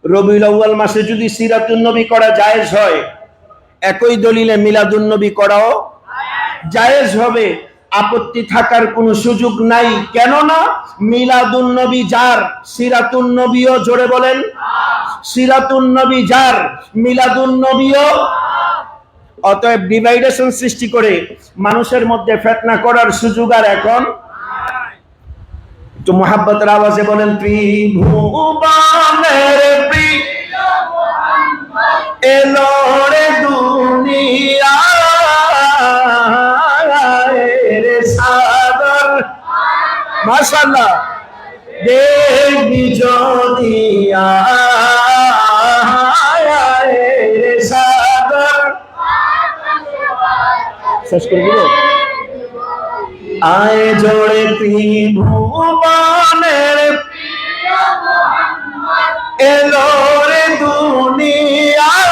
রবিউল আউয়াল মাসে যদি সিরাতুন নবী করা জায়েজ হয়, একই দলিলে মিলাদুন নবী করাও জায়েজ হবে, আপত্তি থাকার কোনো সুযোগ নাই। কেননা মিলাদুন নবী যার, সিরাতুন নবীও, জোরে বলেন, সিরাতুন নবী যার, মিলাদুন নবীও। অতএব ডিভাইডেশন সৃষ্টি করে মানুষের মধ্যে ফিতনা করার সুযোগ আর এখন। একটু মুহাব্বতের আওয়াজে বলেন, ত্রিভুবনের প্রিয় মুহাম্মদ এলো রে দুনিয়ায় রে সাদর। মাশাআল্লাহ, দেখবি যদি রে সাদর। শেষ করে দিব। আয় জোড়ে ত্রিভুবনের প্রিয় মুহাম্মদ এলো রে দুনিয়ায়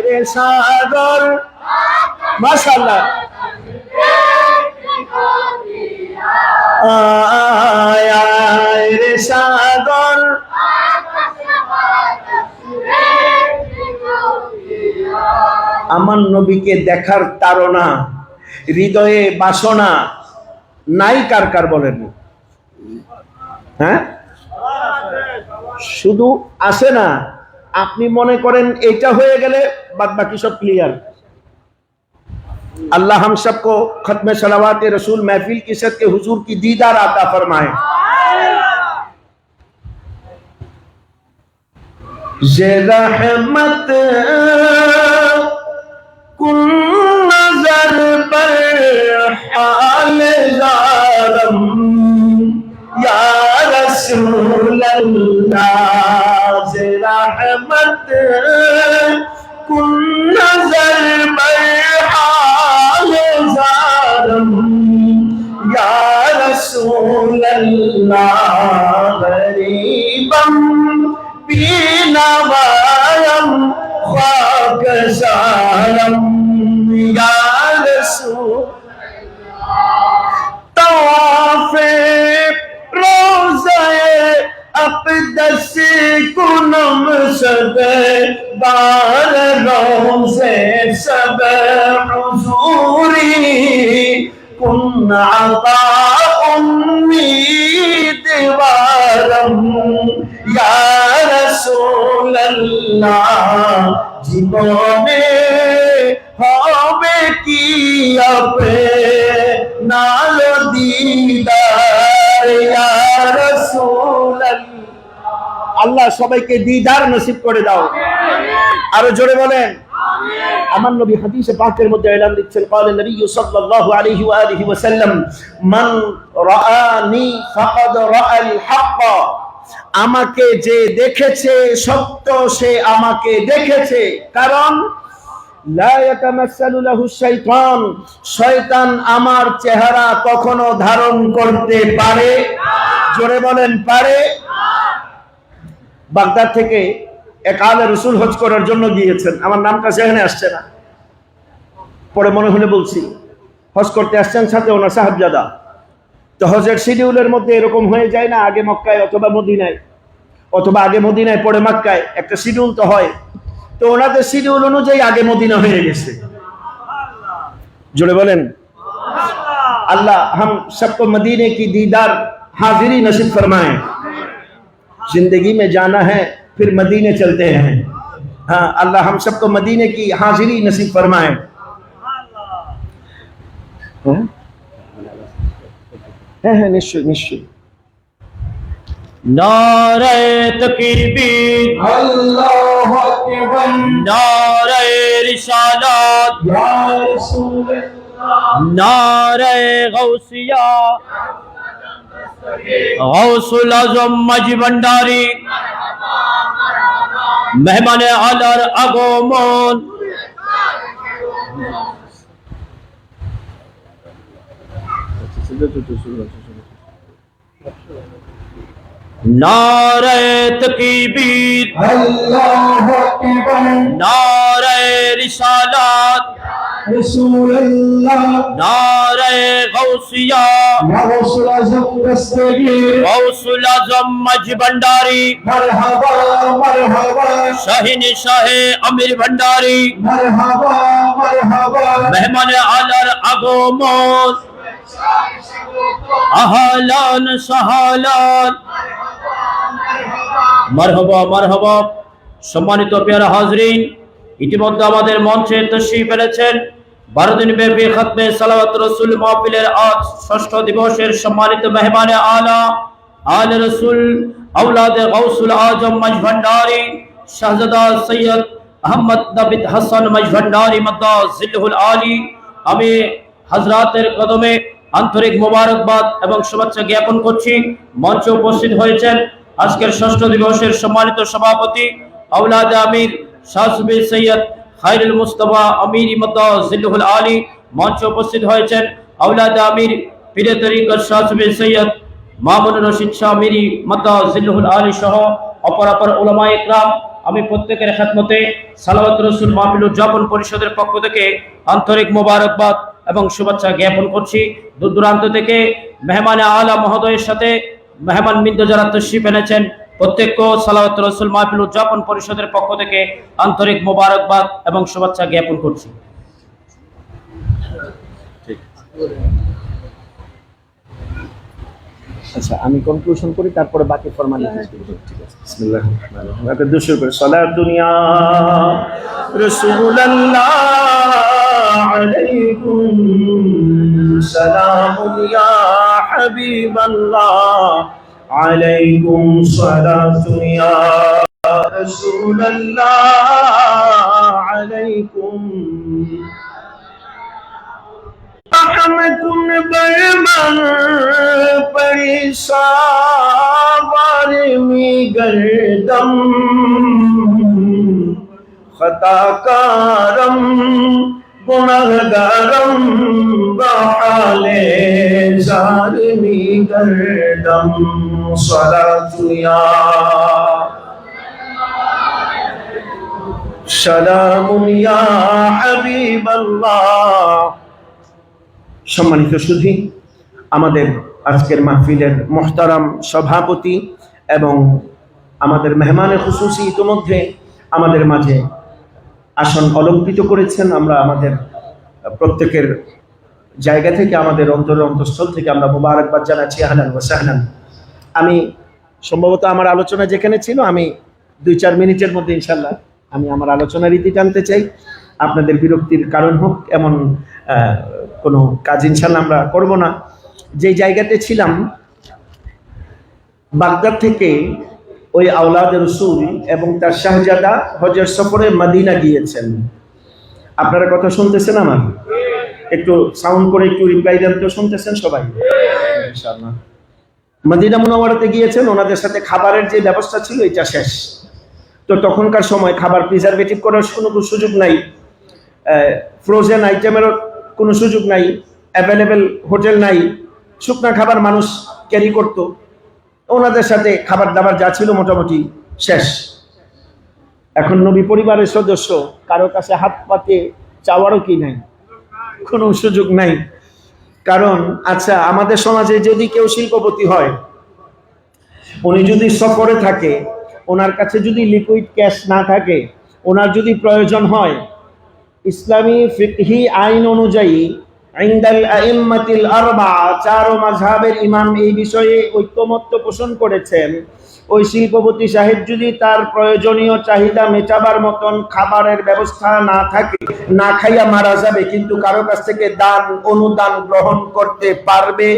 রে সাগর। মাশাআল্লাহ, আয় আয় রে সাগর। আমার নবীকে দেখার তাড়না, হৃদয়ে বাসনা নাই কার কার বলেন? হ্যাঁ, শুধু আসে না। আপনি মনে করেন এটা হয়ে গেলে বাদ বাকি সব ক্লিয়ার। अल्लाह हम सबको खत्म सलावात रसूल महफिल की सद के हुजूर की दीदार आता फरमाए। ये रहमत कुन नजर पर हाल ज़ारम या रसूल अल्लाह। ये रहमत कुन नजर पर हाल ज़ारम या रसूल अल्लाह। गरीबम बीनवायम खाक सारम या रसूल। तवाफ़े रोज़े अक़दस कुनम सब बार रोज़े सब हुज़ूरी कुन अता उम्मीदवारम या रसूल अल्लाह। জীবনে হবে কি আপনার দিদার ইয়া রাসূলুল্লাহ। আল্লাহ সবাইকে দিদার নসিব করে দাও। আরো জোরে বলেন আমিন। আমার নবী হাদিসে পাকের মধ্যে এলান দিচ্ছেন, قال النبي صلى الله عليه واله وسلم من رآني فقد رأى الحق। আমাকে যে দেখেছে সত্য সে আমাকে দেখেছে। কারণ লা ইয়াতামাসসালু লাহু শাইতান, শয়তান আমার চেহারা কখনো ধারণ করতে পারে না। জোরে বলেন পারে না। বাগদাদ থেকে এক আলে রাসূল হজ করার জন্য গিয়েছেন, আমার নামটা সেখানে আসছে না, পরে মনে হলে বলছি। হজ করতে আসছেন, সাথে ওনার সাহাবজাদা। তো হজের শিডিউলের মধ্যে এরকম হয়ে যায় না, আগে মক্কায় অথবা মদিনায়, অথবা আগে মদিনায় পরে মক্কায়, একটা শিডিউল তো হয়। তো ওনাদের শিডিউল অনুযায়ী আগে মদিনা হয়ে গেছে। জোরে বলেন আল্লাহ हम सबको मदीने की दीदार हाजिरी नसीब फरमाए। जिंदगी में जाना है फिर मदीने चलते हैं। हाँ, अल्लाह हम सबको मदीने की हाजिरी नसीब फरमाए। হ্যাঁ নিশ্চয় নিশ্চয়। नारे तकबीर अल्लाहु अकबर। नारे रिसालत या रसूल अल्लाह। नारे गौसिया गौसुल आजम मजी भंडारी मेहमान आलर আগমন। नारे तकबीर अल्लाहु अकबर नारे रिसालत रसूलुल्लाह नारे गौसिया गौसुल आज़म दस्तगीर गौसुल आज़म मज भंडारी मरहबा मरहबा शाहीन शाहे अमीर भंडारी मरहबा मरहबा मेहमान आलार আগমন আহলান সাহলান মারহাবা মারহাবা। সম্মানিত পেয়ারা হাজরিন, ইতিমধ্যে আমাদের মঞ্চে তশরিফ এনেছেন 12 দিন ব্যাপী খাতমে সালাওয়াত রাসূল মাহফিলের আজ 6ষ্ঠ দিবসের সম্মানিত মেহমান আলা আলে রাসূল আওলাদে গাউসুল আজম মজভান্ডারি শাহজাদা সৈয়দ আহমদ নাবিদ হাসান মজভান্ডারি মাদ্দাজিলহুল আলী। আমি হযরতের কদমে আন্তরিক মোবারকবাদ এবং শুভেচ্ছা জ্ঞাপন করছি। মঞ্চে উপস্থিত হয়েছেন আজকের 6ষ্ঠ দিবসের সম্মানিত সভাপতি আওলাদে আমির শাহ সুবি সৈয়দ খায়রুল মুস্তাফা আমির মাদ্দাজিলহুল আলী। মঞ্চে উপস্থিত হয়েছেন আওলাদে আমির পীরে তরিকত শাহ সুবি সৈয়দ মামুনুর রশিদ শাহ আমিরি মাদ্দাজিলহুল আলী সহ অপর উলামায়ে ইকরাম। আমি প্রত্যেকের খেদমতে সালাওয়াত রাসূল মাহফিল উদযাপন পরিষদের পক্ষ থেকে আন্তরিক মোবারকবাদ এবং শুভেচ্ছা জ্ঞাপন করছি। দূর দূরান্ত থেকে মেহমান আলা মহোদয়ের সাথে মেহমান বৃন্দ যারা তশরিফ এনেছেন প্রত্যেককে সালাওয়াত রাসূল মাহফিল উদযাপন পরিষদের পক্ষ থেকে আন্তরিক মোবারকবাদ এবং শুভেচ্ছা জ্ঞাপন করছি। আচ্ছা, আমি কনক্লুশন করি, তারপরে বাকি ফরমালিটি। ঠিক আছে, বিসমিল্লাহির রহমানির রহিম। একটা দুশো করে সালাত দুনিয়া রাসূলুল্লাহ আলাইকুম সালামুন ইয়া হাবিবাল্লাহ আলাইকুম সালাতুন ইয়া রাসূলুল্লাহ আলাইকুম रहमतुन बरमन परिसावार में गर्दम खताकारम गुनहगारम बहाले जार में गर्दम सलातुया सलामुन या हबीबल्लाह। সম্মানিত সুধী, আমাদের আজকের মাহফিলের মুহতারাম সভাপতি এবং আমাদের মেহমানে খুসুসি ইতিমধ্যে আমাদের মাঝে আসন অলঙ্কৃত করেছেন। আমরা আমাদের প্রত্যেকের জায়গা থেকে, আমাদের অন্তঃস্থল থেকে আমরা মোবারকবাদ জানাচ্ছি, আহলান ওয়া সাহলান। আমি সম্ভবত আমার আলোচনা যেখানে ছিল, আমি 2-4 মিনিটের মধ্যে ইনশাল্লাহ আমি আমার আলোচনা রীতি টানতে চাই। আপনাদের বিরক্তির কারণ হোক এমন কোনো কাজ ইনশাল্লাহ আমরা করব না। যে জায়গাতে ছিলাম, বাগদাদ থেকে ওই আওলাদে রাসূল এবং তার শাহজাদা হজের সফরে মদিনা গিয়েছেন। আপনারা কথা শুনতেছেন? আমার একটু সাউন্ড করে একটু রিপ্লাই দেন তো, শুনতেছেন সবাই? ইনশাআল্লাহ মদিনা মুনাওয়ারাতে গিয়েছেন। ওনাদের সাথে খাবারের যে ব্যবস্থা ছিল এটা শেষ। তো তখনকার সময় খাবার প্রিজারভেটিভ করার কোনো সুযোগ নাই, ফ্রোজেন আইটেমেরও কোনো সুযোগ নাই, অ্যাভেলেবেল হোটেল নাই, শুকনা খাবার মানুষ ক্যারি করতো। ওনাদের সাথে খাবার দাবার যা ছিল মোটামুটি শেষ। এখন নবী পরিবারের সদস্য, কারো কাছে হাত পাতে চাওয়ারও কি নাই, কোনো সুযোগ নাই। কারণ আচ্ছা, আমাদের সমাজে যদি কেউ শিল্পপতি হয়, উনি যদি সফরে থাকে, ওনার কাছে যদি লিকুইড ক্যাশ না থাকে, ওনার যদি প্রয়োজন হয়, ইসলামী ফিকহি আইন অনুযায়ী ইনদাল আইম্মাতিল আরবাআ, 4 মাযহাবের ইমাম এই বিষয়ে ঐকমত্য পোষণ করেছেন। ওই শিল্পপতি সাহেব যদি তার প্রয়োজনীয় চাহিদা মেটাবার মতন খাবারের ব্যবস্থা না থাকে, না খাইয়া মারা যাবে, কিন্তু কারো কাছ থেকে দান অনুদান গ্রহণ করতে পারবে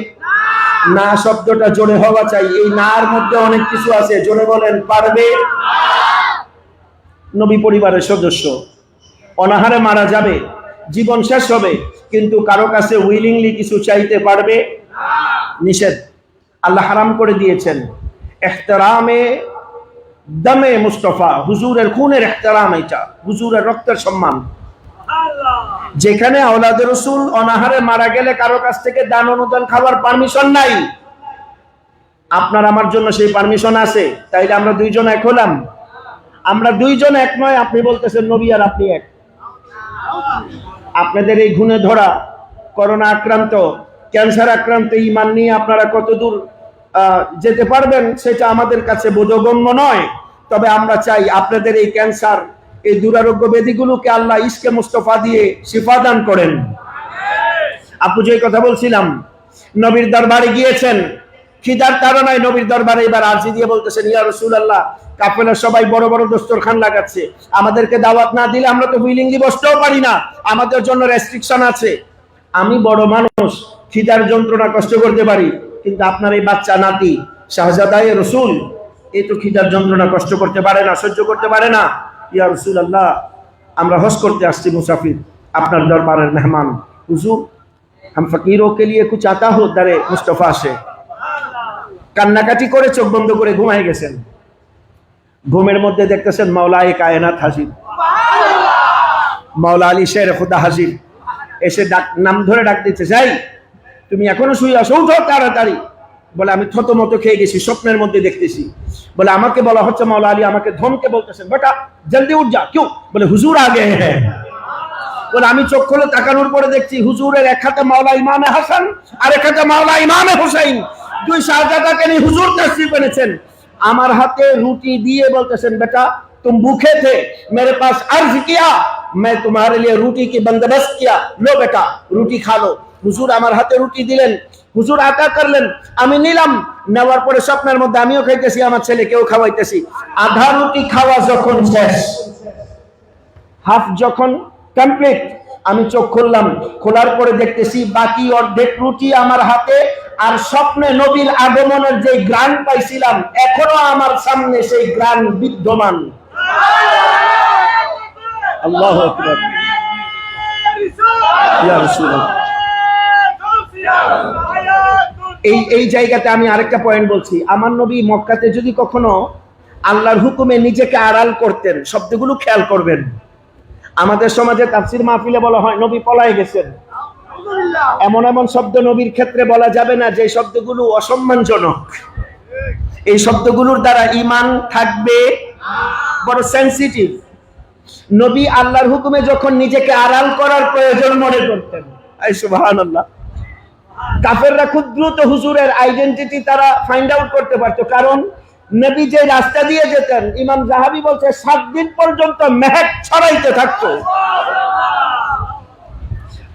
না। শব্দটা জোরে হওয়া চাই, এই নার মধ্যে অনেক কিছু আছে, জোরে বলেন, পারবে। নবী পরিবারের সদস্য অনাহারে মারা যাবে, জীবন শেষ হবে, কিন্তু কারো কাছে উইলিংলি কিছু চাইতে পারবে? নিষেধ, আল্লাহ হারাম করে দিয়েছেন। ইহতিরামে দমে মুস্তাফা, হুজুরের খুনের ইহতিরাম, এটা হুজুরের রক্তের সম্মান। যেখানে আওলাদে রাসূল অনাহারে মারা গেলে কারো কাছ থেকে দান অনুদান খাবার পারমিশন নাই। আপনার আমার জন্য সেই পারমিশন আছে? তাইলে আমরা দুইজন এক হলাম? আমরা দুইজন এক নয়, আপনি বলতেছেন নবী আর আপনি এক। আপনাদের এই ঘুণে ধরা করোনা আক্রান্ত, ক্যান্সার আক্রান্ত ঈমান নিয়ে আপনারা কতদূর যেতে পারবেন সেটা আমাদের কাছে বোধগম্য নয়। তবে আমরা চাই আপনাদের এই ক্যান্সার, এই দুরারোগ্য ব্যাধিগুলোকে আল্লাহ ইশকে মুস্তাফা দিয়ে শিফা দান করেন। আপু যে কথা বলছিলাম, নবীর দরবারে গিয়েছেন, খিদার তাড়নায় নবীর দরবারে এবার আরজি দিয়ে বলতেছেন, ইয়া রাসূলুল্লাহ, কাফেলা সবাই বড় বড় দস্তরখান লাগাচ্ছে, আমাদেরকে দাওয়াত না দিলে আমরা তো উইলিংলি বসতেও পারি না, আমাদের জন্য রেস্ট্রিকশন আছে। আমি বড় মানুষ, খিদার যন্ত্রণা কষ্ট করতে পারি, কিন্তু আপনার এই বাচ্চা নাতি শাহজাদায়ে রাসূল, এই তো খিদার যন্ত্রণা কষ্ট করতে পারে না, সহ্য করতে পারে না। ইয়া রাসূলুল্লাহ, আমরা হজ করতে আসছি, মুসাফির, আপনার দরবারের মেহমান, হুজুর हम फकीरों के लिए कुछ आता हो दरे मुस्तफा से। কান্নাকাটি করে চোখ বন্ধ করে ঘুমায় গেছেন। ঘুমের মধ্যে দেখতেছেন মাওলায়ে কায়নাত হাজির, মাওলা আলী শের খুদা হাজির। এসে নাম ধরে ডাক দিচ্ছে, যাই তুমি এখনো শুয়ে আসো, উঠো তাড়াতাড়ি। বলে আমি থতমত খেয়ে গেছি, স্বপ্নের মধ্যে দেখতেছি। বলে আমাকে বলা হচ্ছে, মাওলা আলী আমাকে ধমকে বলতেছেন, বেটা জলদি উঠ যা। কেউ বলে হুজুর আগে হ্যাঁ। বলে আমি চোখ খুলে তাকানোর পরে দেখছি হুজুরের এক হাতে মাওলা ইমামে হাসান আর এক হাতে মাওলা ইমামে হুসাইন, দুই শাহজাদাকে নিয়ে হুজুর তাশরিফ এনেছেন। আমার হাতে রুটি দিয়ে বলতেছেন, বেটা तुम भूखे थे, मेरे पास अर्ज किया, मैं तुम्हारे लिए रूटी की बंदोबस्त किया, लो बेटा রুটি খা লো। হুজুর আমার হাতে রুটি দিলেন, হুজুর আতা করলেন, আমি নিলাম। নেওয়ার পরে স্বপ্নের মধ্যে আমিও খাইতেছি, আমার ছেলেকেও খাওয়াইতেছি। আধা রুটি খাওয়া যখন শেষ, হাফ যখন কমপ্লিট, আমি চোখ খুললাম। খোলার পরে দেখতেছি বাকি অর্ধেক রুটি আমার হাতে, আর স্বপ্নে নবীর আগমনের যে গ্রান পাইছিলাম এখনো আমার সামনে সেই গ্রান বিদ্যমান। আল্লাহু আকবার, ইয়া রাসূলুল্লাহ। এই জায়গাতে আমি আরেকটা পয়েন্ট বলছি। আমার নবী মক্কাতে যদি কখনো আল্লাহর হুকুমে নিজেকে আড়াল করতেন, শব্দগুলো খেয়াল করবেন। আমাদের সমাজে তাফসীর মাহফিলে বলা হয় নবী পলায়ে গেছেন। এমন এমন শব্দ নবীর ক্ষেত্রে বলা যাবে না যে শব্দগুলো অসম্মানজনক। এই শব্দগুলোর দ্বারা ঈমান থাকবে, বড় সেনসিটিভ। নবী আল্লাহর হুকুমে যখন নিজেকে আড়াল করার প্রয়োজন মনে করতেন, সুবহানাল্লাহ, কাফেররা খুব দ্রুত হুজুরের আইডেন্টিটি তারা ফাইন্ড আউট করতে পারতো। কারণ নবী যে রাস্তা দিয়ে যেতেন, ইমাম যাহাবি বলছে 7 দিন পর্যন্ত মেহেক ছড়াইতে থাকতো।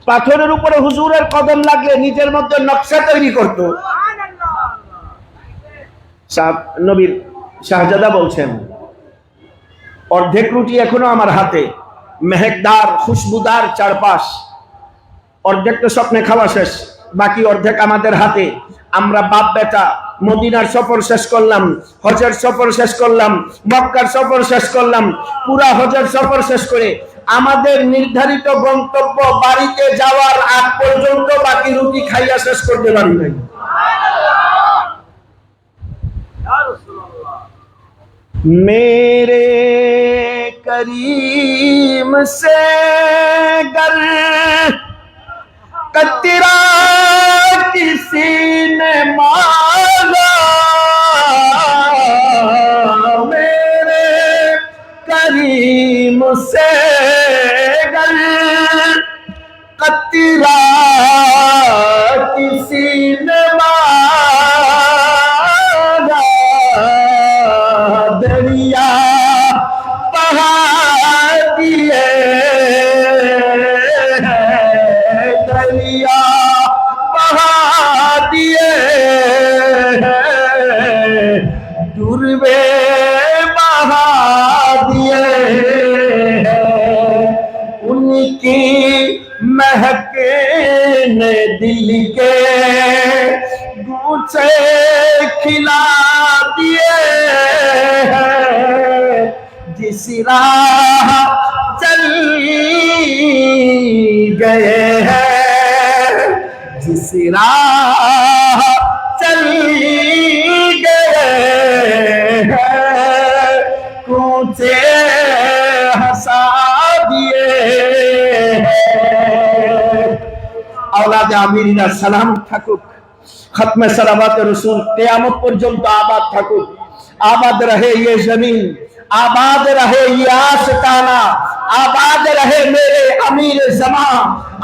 পাথরের উপরে হুজুরের কদম লাগলে নিজের মধ্যে নকশা তৈরি করত। নবীর শাহজাদা বলছেন, অর্ধেক রুটি এখনো আমার হাতে, মেহেকদার খুশবুদার চারপাশ। অর্ধেক তো স্বপ্নে খাওয়া শেষ, বাকি অর্ধেক আমাদের হাতে। আমরা বাপ বেটা মদিনার সফর শেষ করলাম, হজের সফর শেষ করলাম, মক্কার সফর শেষ করলাম। পুরা হজের সফর শেষ করে আমাদের নির্ধারিত গন্তব্য বাড়িতে যাওয়ার আগ পর্যন্ত বাকি রুটি খাইয়া শেষ করতে পারি নাই। मेरे करीम से गर कतरा किसी ने मांगा, मेरे करीम से गर कतरा किसी ने मांगा, दरिया बहा दिए, दरिया बहा दिए, दुर्वे बहा दिए, उनकी महक ने दिल के गूंचे खिला दिए हैं, जिस राह चल गए हैं, जिस राह चल गए हैं, गूंचे हंसा दिए हैं। औलादे आमीरीरा সালাম থাকুক खत्म सलावत रसूल क़यामत पर्यंत आबाद थाकुक, आबाद रहे ये जमीन, आबाद रहे ये आशिकाना, आबाद रहे मेरे अमीर जमा,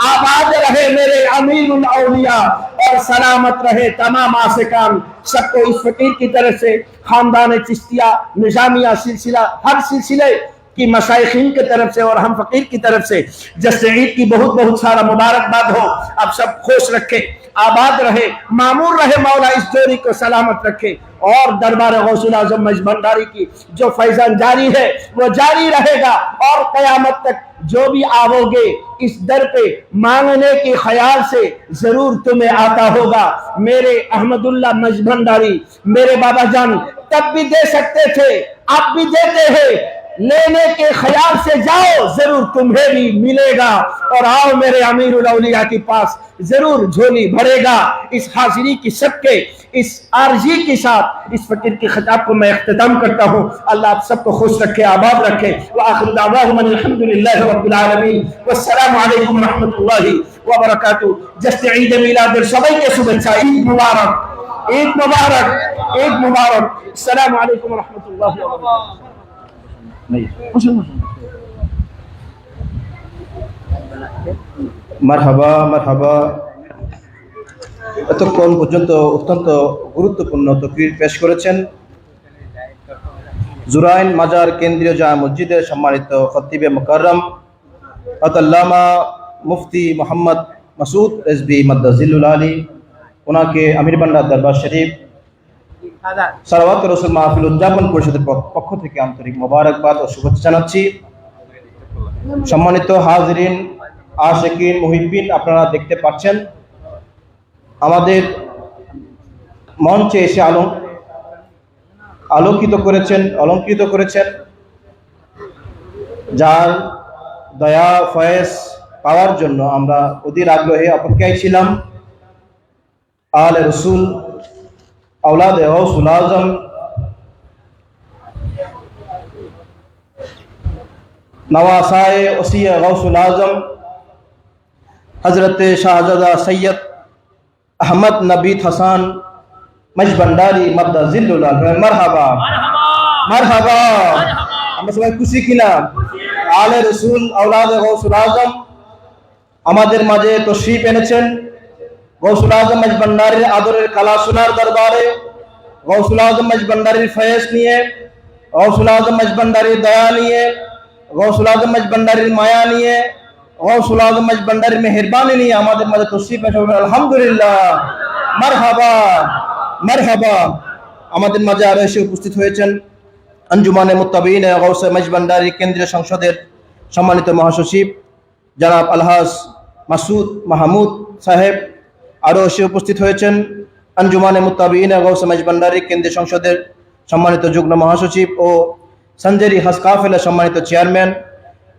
आबाद रहे मेरे अमीरुल औलिया, और सलामत रहे तमाम आशिकान। सबको इस फकीर की तरफ से खानदान चिश्तिया, निजामिया सिलसिला, हर सिलसिले की मशाइखीन की तरफ से और हम फकीर की तरफ से जश्न ईद की बहुत बहुत सारा मुबारकबाद हो। अब सब खुश रखे, आबाद रहे, मामूर रहे, मौला इस जोड़ी को सलामत रखे, और दरबार गौसुल आजम मज भंडारी की जो फैजान जारी है वो जारी रहेगा, और कयामत तक जो भी आओगे इस दर पे मांगने के ख्याल से जरूर तुम्हें आता होगा। मेरे अहमदुल्ला मज भंडारी, मेरे बाबा जान तब भी दे सकते थे, अब भी देते हैं, लेने के ख्याल से जाओ, जरूर तुम्हें भी मिलेगा। और आओ मेरे अमीरुल औलिया के पास, जरूर झोली भरेगा। इस हाजिरी की सबके इस आरजी के साथ इस फकीर के खिताब को मैं इख्तिताम करता हूँ। अल्लाह आप सबको खुश रखे, आबाद रखे। व आखिर दावाहुम अल्हम्दुलिल्लाहि रब्बिल आलमीन, वस्सलामु अलैकुम रहमतुल्लाहि व बरकातुहू। जश्न ईद मिलाद सबके शुभेच्छा। ईद मुबारक, ईद मुबारक, ईद मुबारक। अस्सलामु अलैकुम रहमतुल्लाहि व बरकातुहू। মারহাবা মারহাবা। এতক্ষণ পর্যন্ত অত্যন্ত গুরুত্বপূর্ণ তকরির পেশ করেছেন জুরাইন মাজার কেন্দ্রীয় জামে মসজিদের সম্মানিত খতিবে মুকাররম আল্লামা মুফতি মোহাম্মদ মাসুদ রেজভী মাদ্দাজিল্লুল আলী। ওনাকে আমির বান্ডার দরবার শরীফ সালাওয়াত রাসূল মাহফিল উদযাপন পরিষদের পক্ষ থেকে আন্তরিক মোবারকবাদ ও শুভেচ্ছা জানাচ্ছি। সম্মানিত হাজিরিন, আশিকিন, মুহিব্বিন, আপনারা দেখতে পাচ্ছেন আমাদের মঞ্চে এসে অলঙ্কৃত করেছেন যার দয়া ফয়েজ পাওয়ার জন্য আমরা অধীর আগ্রহে অপেক্ষায় ছিলাম। আলে রসুল, औलाद गौसुल आजम, नवासाए वसीय गौसुल आजम हजरत शाहजादा सैयद अहमद नबीत हसन मज भंडारी मद्दाजिल्लुल आली। मरहबा मरहबा। আমরা সবাই খুশি কিনা? আলে রসুল औलाद गौसुल आजम আমাদের মাঝে তশরিফ এনেছেন। गौसुल आजम मज भंडारी आदरेर कला शोनार दरबारे गौसुल आजम मज भंडारी फयेज निये, गौसुल आजम मज भंडारी दया निये, गौसुल आजम मज भंडारी माया निये, गौसुल आजम मज भंडारी मेहरबानी निये आमादेर माঝে तशरीफ এনেছেন। আলহামদুলিল্লাহ, মারহাবা মারহাবা। আমাদের মাঝে আরো এসে উপস্থিত হয়েছেন আঞ্জুমানে মুত্তাবিঈন গৌসে মজ ভंडारी কেন্দ্রীয় সংসদের সম্মানিত মহাসচিব জনাব আলহাজ মাসুদ মাহমুদ সাহেব। আরও এসে উপস্থিত হয়েছেন আঞ্জুমানে মুত্তাবিঈন গৌসে মজ ভंडारी কেন্দ্রীয় সংসদের সম্মানিত যুগ্ম মহাসচিব ও সঞ্জেরি হজ কাফেলা সম্মানিত চেয়ারম্যান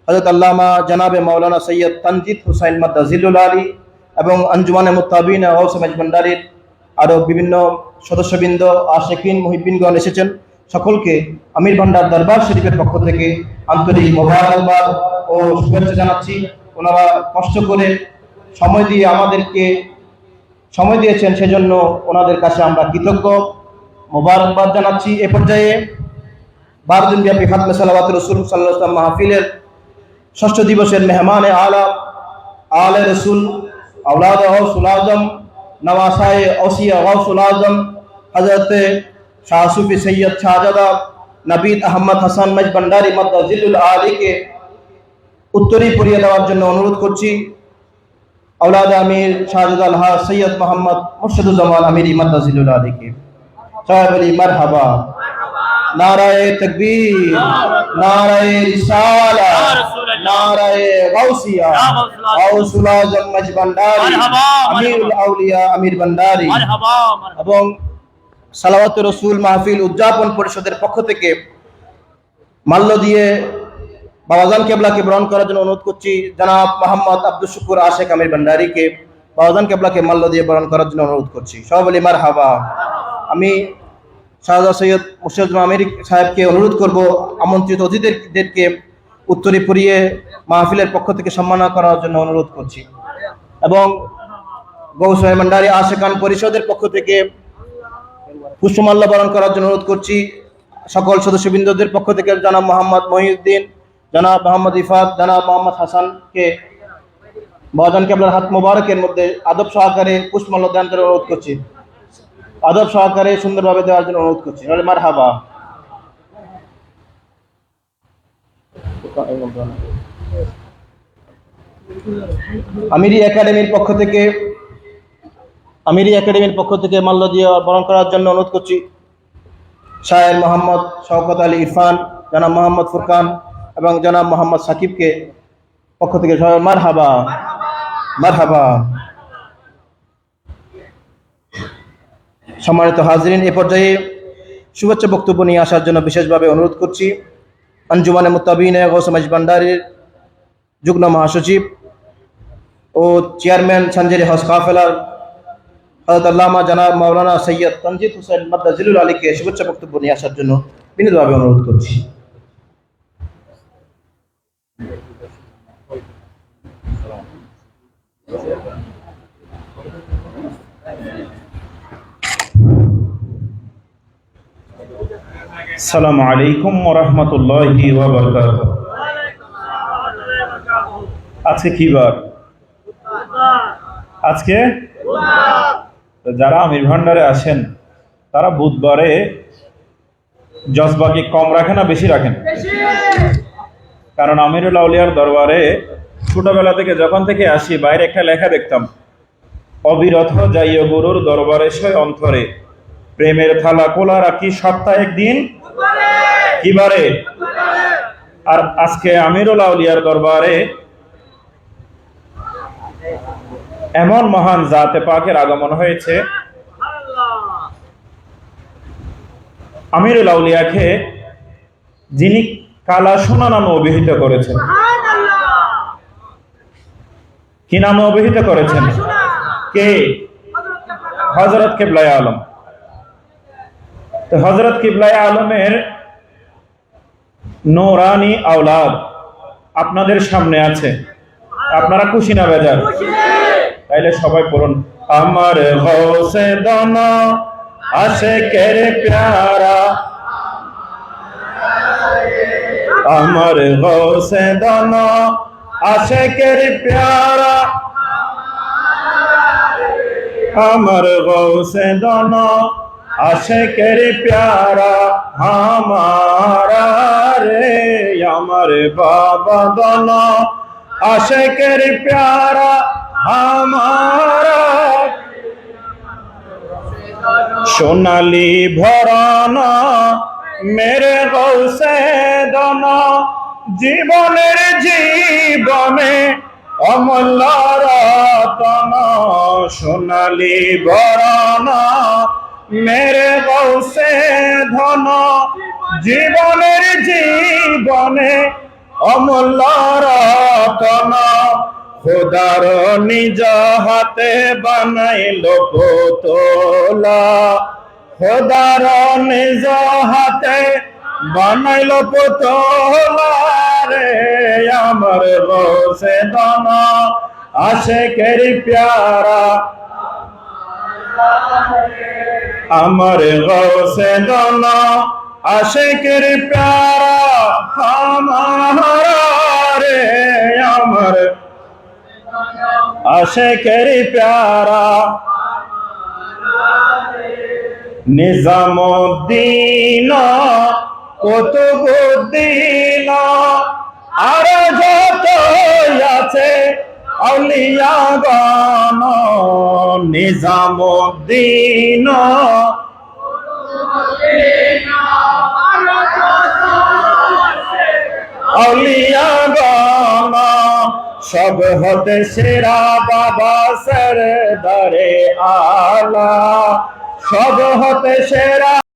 হযরত আল্লামা জনাবে মাওলানা সৈয়দ তানজিদ হুসাইন মাদ্দাজিল্লুল আলী এবং আঞ্জুমানে মুত্তাবিঈন গৌসে মজ ভंडारी আরও বিভিন্ন সদস্যবৃন্দ, আশিকিন, মুহিব্বিনগণ এসেছেন। সকলকে আমির ভান্ডার দরবার শরীফের পক্ষ থেকে আন্তরিক মোবারকবাদ ও শুভেচ্ছা জানাচ্ছি। ওনারা কষ্ট করে সময় দিয়ে আমাদেরকে সময় দিয়েছেন, সেজন্য ওনাদের কাছে আমরা কৃতজ্ঞ, মোবারকবাদ জানাচ্ছি। এ পর্যায়ে 12 দিন ব্যাপী খাতমে সালাওয়াত রাসূল সাল্লাল্লাহু আলাইহি ওয়াসাল্লাম মাহফিলের 6ষ্ঠ দিবসের মেহমানে আলা আলে রাসূল औलाद गौसुल आजम नवासाए औसिया गौसुल आजम हजरत शाह सूफी सैयद शाहजादा नबीद अहमद हसन मज भंडारी मद्दाजिल्लुल आली के उत्तरी पड़िए देওয়ার জন্য অনুরোধ করছি। औलाद अमीर शाहजादा अलहाज सैयद मोहम्मद मुर्शिदुज्जमान अमीरी मद्दाजिल्लुल आली के। साहब अली मरहबा। नाराए तकबीर, नाराए रिसाला, नाराए गौसिया, गौसुल आजम मज भंडारी, अमीरुल औलिया अमीर भंडारी এবং সালাওয়াত রাসূল মাহফিল উদযাপন পরিষদের পক্ষ থেকে মাল্য দিয়ে বাবাজান কেবলাকে বরণ করার জন্য অনুরোধ করছি। জনাব মোহাম্মদ আব্দুল শুকুর আশেক আমির ভंडारीকে বাবাজান কেবলাকে মাল্য দিয়ে বরণ করার জন্য অনুরোধ করছি। সবাই বলি মারহাবা। আমি শাহজাদা সৈয়দ মুর্শিদ আমির সাহেবকে অনুরোধ করব আমন্ত্রিত অতিথিদেরকে উত্তরী পরিয়ে মাহফিলের পক্ষ থেকে সম্মাননা করার জন্য অনুরোধ করছি এবং গৌস মেহমানদারি আশেকান পরিষদের পক্ষ থেকে পুষ্পমাল্য বরণ করার জন্য অনুরোধ করছি। সকল সদস্যবৃন্দদের পক্ষ থেকে জনাব মোহাম্মদ মহিউদ্দিন, জনাব মোহাম্মদ ইফাত, জনাব মোহাম্মদ হাসানকে মহাজন কেবলার হাত মোবারকের মধ্যে আদব সহকারে পুষ্পমাল্য দান করে অনুরোধ করছি। আদব সহকারে সুন্দরভাবে দেওয়ার জন্য অনুরোধ করছি। মারহাবা। আমিরি একাডেমির পক্ষ থেকে মাল্য দিয়ে বরণ করার জন্য অনুরোধ করছি শায়ের মোহাম্মদ শওকত আলী ইরফান, জনাব মোহাম্মদ ফুরকান এবং জনাব মোহাম্মদ সাকিবকে পক্ষ থেকে সবাই মারহাবা মারহাবা। সম্মানিত হাজরিন, এ পর্যায়ে শুভেচ্ছা বক্তব্য নিয়ে আসার জন্য বিশেষভাবে অনুরোধ করছি আঞ্জুমানে মুত্তাবিনে গৌস মাইজভান্ডারীর যুগ্ম মহাসচিব ও চেয়ারম্যান সঞ্জের হজ কাফেলার হযরত আল্লামা জনাব মাওলানা সৈয়দ তনজিদ হোসেন মাদ্দাজিলুল আলীকে শুভেচ্ছা বক্তব্য নিয়ে আসার জন্য বিনীতভাবে অনুরোধ করছি। আসসালামু আলাইকুম ওয়া রাহমাতুল্লাহি ওয়া বারাকাতুহু। আজকে কি বার? আজকে যারা আমির ভান্ডারে আসেন তারা বুধবারে জজবা কি কম রাখেন না বেশি রাখেন? কারণ আমিরুল আউলিয়ার দরবারে ছোটবেলা থেকে যখন থেকে আসি বাইরে একটা লেখা দেখতাম, অবিরত যাইও গুরুর দরবারে সয় অন্তরে, প্রেমের থালা কোলা রাখি সপ্তাহে একদিন কিবারে। আর আজকে আমিরুল আউলিয়ার দরবারে এমন মহান জাতে পাকের আগমন হয়েছে, আমিরুল আউলিয়াকে যিনি কালা সোনা নামে অভিহিত করেছেন। কি নামে অভিহিত করেছেন? কে? হযরত কিবলায়ে আলম। তো হযরত কিবলায়ে আলমের নূরানি আওলাদ আপনাদের সামনে আছে, আপনারা খুশি না বেজার? তাইলে সবাই পড়ুন, আমার গৌসে দানা আশিকের প্যারা, আমার গৌসে দানা আশিকের প্যারা, আমার গৌসে দানা আশিকের প্যারা হামারা রে, আমার বাবা দানা আশিকের প্যারা হামারা, সোনালি ভরানা মেরে গৌসে দানা, জীবনের জীবনে অমূল্য রতন, সোনালি ভরানা মেরে গৌসে ধন, জীবনের জীবনে অমূল্য রতন, খোদার নিজ হাতে বানাইল পুতলা, খোদার নিজ হাতে বানাইল পুতলা রে, আমার গৌসে দানা আশিকের প্যারা, আমার গৌসে দানা আশিকের প্যারা হামারা রে, আমার আশিকের প্যারা। নিজামুদ্দিন কুতুবুদ্দিন আর যত আছে আউলিয়াগণ, নিজামুদ্দিন আউলিয়াগণ, সব হতে সেরা বাবা সরদারে আলা, সব হতে সেরা